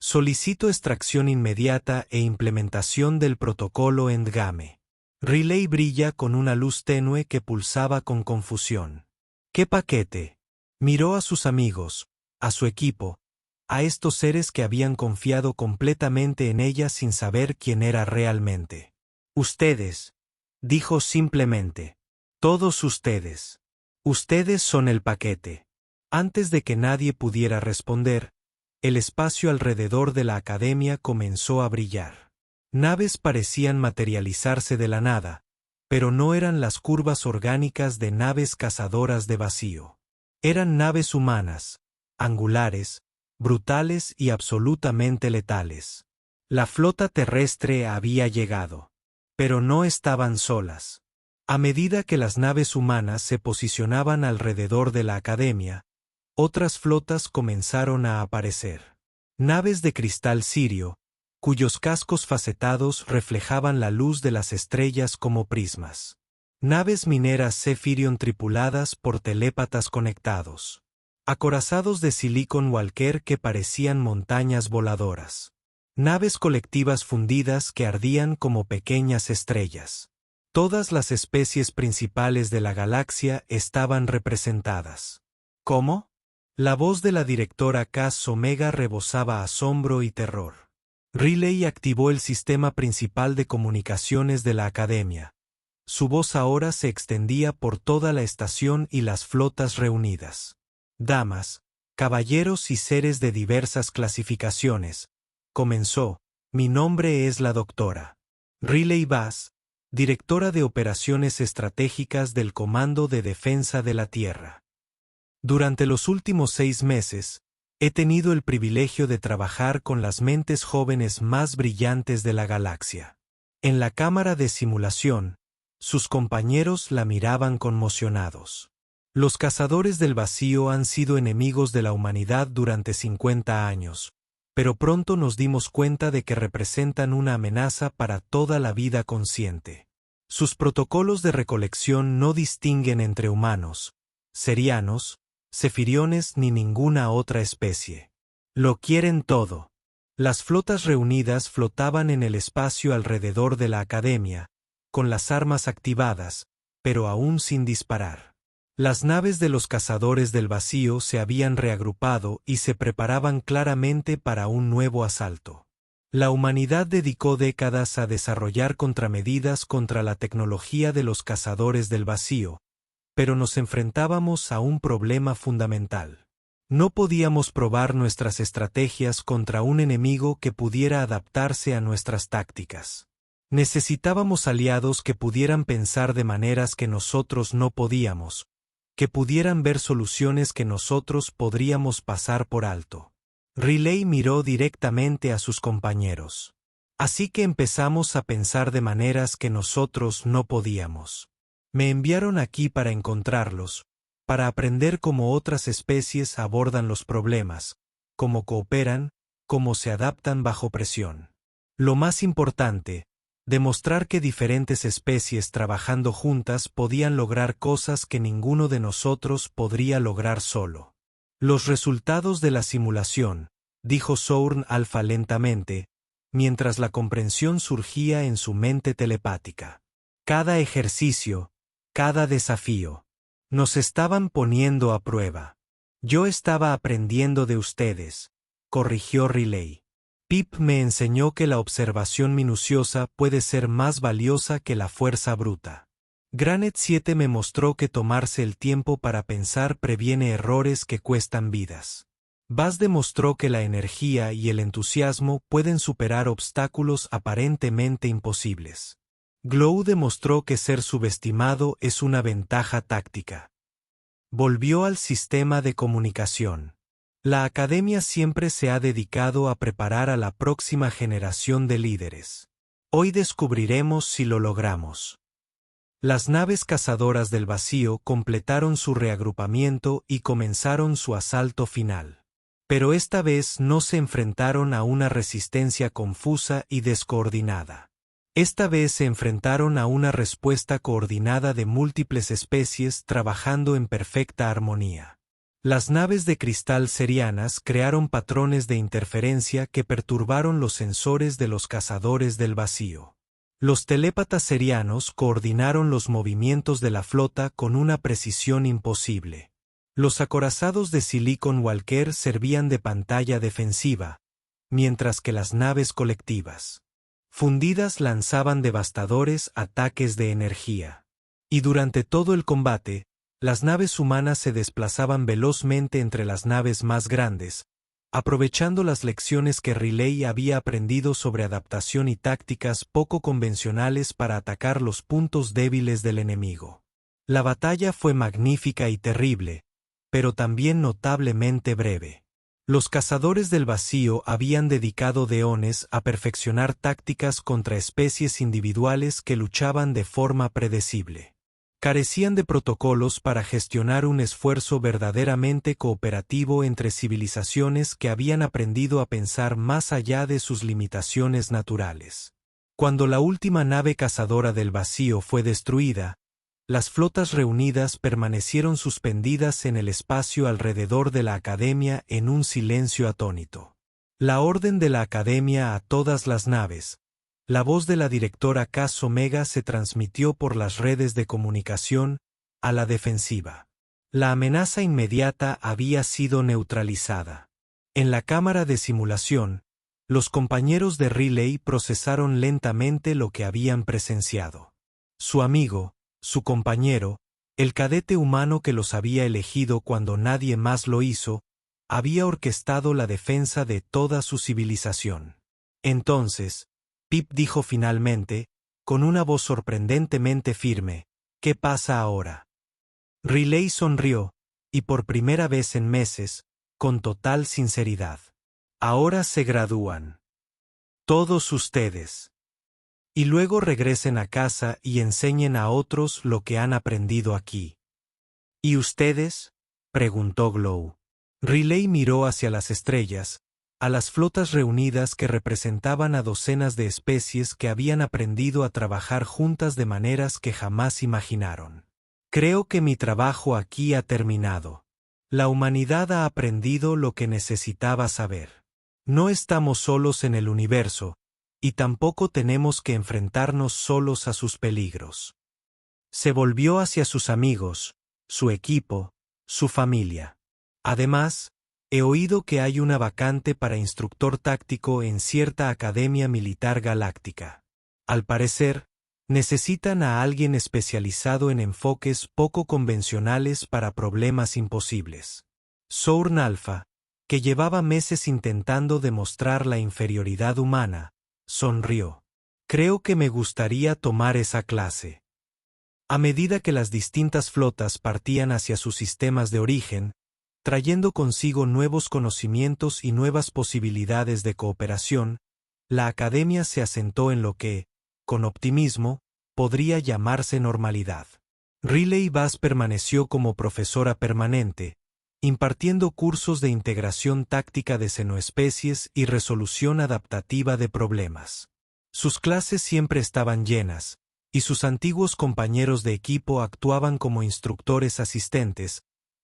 Solicito extracción inmediata e implementación del protocolo Endgame. Riley brilla con una luz tenue que pulsaba con confusión. ¿Qué paquete? Miró a sus amigos, a su equipo, a estos seres que habían confiado completamente en ella sin saber quién era realmente. Ustedes, dijo simplemente. Todos ustedes. Ustedes son el paquete. Antes de que nadie pudiera responder, el espacio alrededor de la Academia comenzó a brillar. Naves parecían materializarse de la nada, pero no eran las curvas orgánicas de naves cazadoras de vacío. Eran naves humanas, angulares, brutales y absolutamente letales. La flota terrestre había llegado. Pero no estaban solas. A medida que las naves humanas se posicionaban alrededor de la Academia, otras flotas comenzaron a aparecer. Naves de cristal sirio, cuyos cascos facetados reflejaban la luz de las estrellas como prismas. Naves mineras Zephirion tripuladas por telépatas conectados. Acorazados de Silicon Walker que parecían montañas voladoras. Naves colectivas fundidas que ardían como pequeñas estrellas. Todas las especies principales de la galaxia estaban representadas. ¿Cómo? La voz de la directora Cass Omega rebosaba asombro y terror. Riley activó el sistema principal de comunicaciones de la Academia. Su voz ahora se extendía por toda la estación y las flotas reunidas. Damas, caballeros y seres de diversas clasificaciones, comenzó, mi nombre es la doctora Riley Bass, directora de Operaciones Estratégicas del Comando de Defensa de la Tierra. Durante los últimos 6 meses, he tenido el privilegio de trabajar con las mentes jóvenes más brillantes de la galaxia. En la cámara de simulación, sus compañeros la miraban conmocionados. Los cazadores del vacío han sido enemigos de la humanidad durante 50 años, pero pronto nos dimos cuenta de que representan una amenaza para toda la vida consciente. Sus protocolos de recolección no distinguen entre humanos, serianos, zefiriones ni ninguna otra especie. Lo quieren todo. Las flotas reunidas flotaban en el espacio alrededor de la Academia, con las armas activadas, pero aún sin disparar. Las naves de los cazadores del vacío se habían reagrupado y se preparaban claramente para un nuevo asalto. La humanidad dedicó décadas a desarrollar contramedidas contra la tecnología de los cazadores del vacío, pero nos enfrentábamos a un problema fundamental. No podíamos probar nuestras estrategias contra un enemigo que pudiera adaptarse a nuestras tácticas. Necesitábamos aliados que pudieran pensar de maneras que nosotros no podíamos, que pudieran ver soluciones que nosotros podríamos pasar por alto. Riley miró directamente a sus compañeros. Así que empezamos a pensar de maneras que nosotros no podíamos. Me enviaron aquí para encontrarlos, para aprender cómo otras especies abordan los problemas, cómo cooperan, cómo se adaptan bajo presión. Lo más importante, demostrar que diferentes especies trabajando juntas podían lograr cosas que ninguno de nosotros podría lograr solo. Los resultados de la simulación, dijo Sourn Alpha lentamente, mientras la comprensión surgía en su mente telepática. Cada ejercicio, cada desafío, nos estaban poniendo a prueba. Yo estaba aprendiendo de ustedes, corrigió Riley. Pip me enseñó que la observación minuciosa puede ser más valiosa que la fuerza bruta. Granite 7 me mostró que tomarse el tiempo para pensar previene errores que cuestan vidas. Buzz demostró que la energía y el entusiasmo pueden superar obstáculos aparentemente imposibles. Glow demostró que ser subestimado es una ventaja táctica. Volvió al sistema de comunicación. La academia siempre se ha dedicado a preparar a la próxima generación de líderes. Hoy descubriremos si lo logramos. Las naves cazadoras del vacío completaron su reagrupamiento y comenzaron su asalto final. Pero esta vez no se enfrentaron a una resistencia confusa y descoordinada. Esta vez se enfrentaron a una respuesta coordinada de múltiples especies trabajando en perfecta armonía. Las naves de cristal serianas crearon patrones de interferencia que perturbaron los sensores de los cazadores del vacío. Los telépatas serianos coordinaron los movimientos de la flota con una precisión imposible. Los acorazados de Silicon Walker servían de pantalla defensiva, mientras que las naves colectivas fundidas lanzaban devastadores ataques de energía. Y durante todo el combate, las naves humanas se desplazaban velozmente entre las naves más grandes, aprovechando las lecciones que Riley había aprendido sobre adaptación y tácticas poco convencionales para atacar los puntos débiles del enemigo. La batalla fue magnífica y terrible, pero también notablemente breve. Los cazadores del vacío habían dedicado eones a perfeccionar tácticas contra especies individuales que luchaban de forma predecible. Carecían de protocolos para gestionar un esfuerzo verdaderamente cooperativo entre civilizaciones que habían aprendido a pensar más allá de sus limitaciones naturales. Cuando la última nave cazadora del vacío fue destruida, las flotas reunidas permanecieron suspendidas en el espacio alrededor de la Academia en un silencio atónito. La orden de la Academia a todas las naves. La voz de la directora Cass Omega se transmitió por las redes de comunicación, a la defensiva. La amenaza inmediata había sido neutralizada. En la cámara de simulación, los compañeros de Riley procesaron lentamente lo que habían presenciado. Su amigo, su compañero, el cadete humano que los había elegido cuando nadie más lo hizo, había orquestado la defensa de toda su civilización. Entonces, Pip dijo finalmente, con una voz sorprendentemente firme, ¿qué pasa ahora? Riley sonrió, y por primera vez en meses, con total sinceridad. Ahora se gradúan. Todos ustedes. Y luego regresen a casa y enseñen a otros lo que han aprendido aquí. ¿Y ustedes? Preguntó Glow. Riley miró hacia las estrellas, a las flotas reunidas que representaban a docenas de especies que habían aprendido a trabajar juntas de maneras que jamás imaginaron. Creo que mi trabajo aquí ha terminado. La humanidad ha aprendido lo que necesitaba saber. No estamos solos en el universo, y tampoco tenemos que enfrentarnos solos a sus peligros. Se volvió hacia sus amigos, su equipo, su familia. Además, he oído que hay una vacante para instructor táctico en cierta academia militar galáctica. Al parecer, necesitan a alguien especializado en enfoques poco convencionales para problemas imposibles. Sourn Alpha, que llevaba meses intentando demostrar la inferioridad humana, sonrió. Creo que me gustaría tomar esa clase. A medida que las distintas flotas partían hacia sus sistemas de origen, trayendo consigo nuevos conocimientos y nuevas posibilidades de cooperación, la academia se asentó en lo que, con optimismo, podría llamarse normalidad. Riley Bass permaneció como profesora permanente, impartiendo cursos de integración táctica de xenoespecies y resolución adaptativa de problemas. Sus clases siempre estaban llenas, y sus antiguos compañeros de equipo actuaban como instructores asistentes,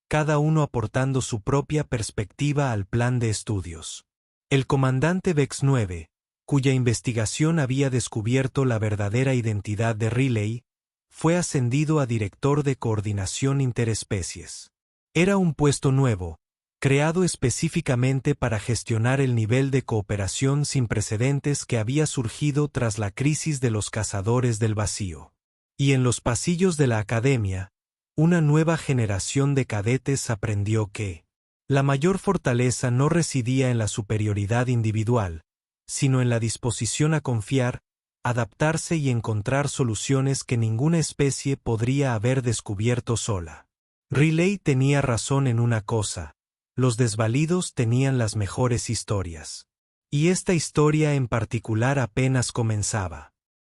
cada uno aportando su propia perspectiva al plan de estudios. El comandante Vex 9, cuya investigación había descubierto la verdadera identidad de Riley, fue ascendido a director de coordinación interespecies. Era un puesto nuevo, creado específicamente para gestionar el nivel de cooperación sin precedentes que había surgido tras la crisis de los cazadores del vacío. Y en los pasillos de la academia, una nueva generación de cadetes aprendió que la mayor fortaleza no residía en la superioridad individual, sino en la disposición a confiar, adaptarse y encontrar soluciones que ninguna especie podría haber descubierto sola. Riley tenía razón en una cosa: los desvalidos tenían las mejores historias. Y esta historia en particular apenas comenzaba.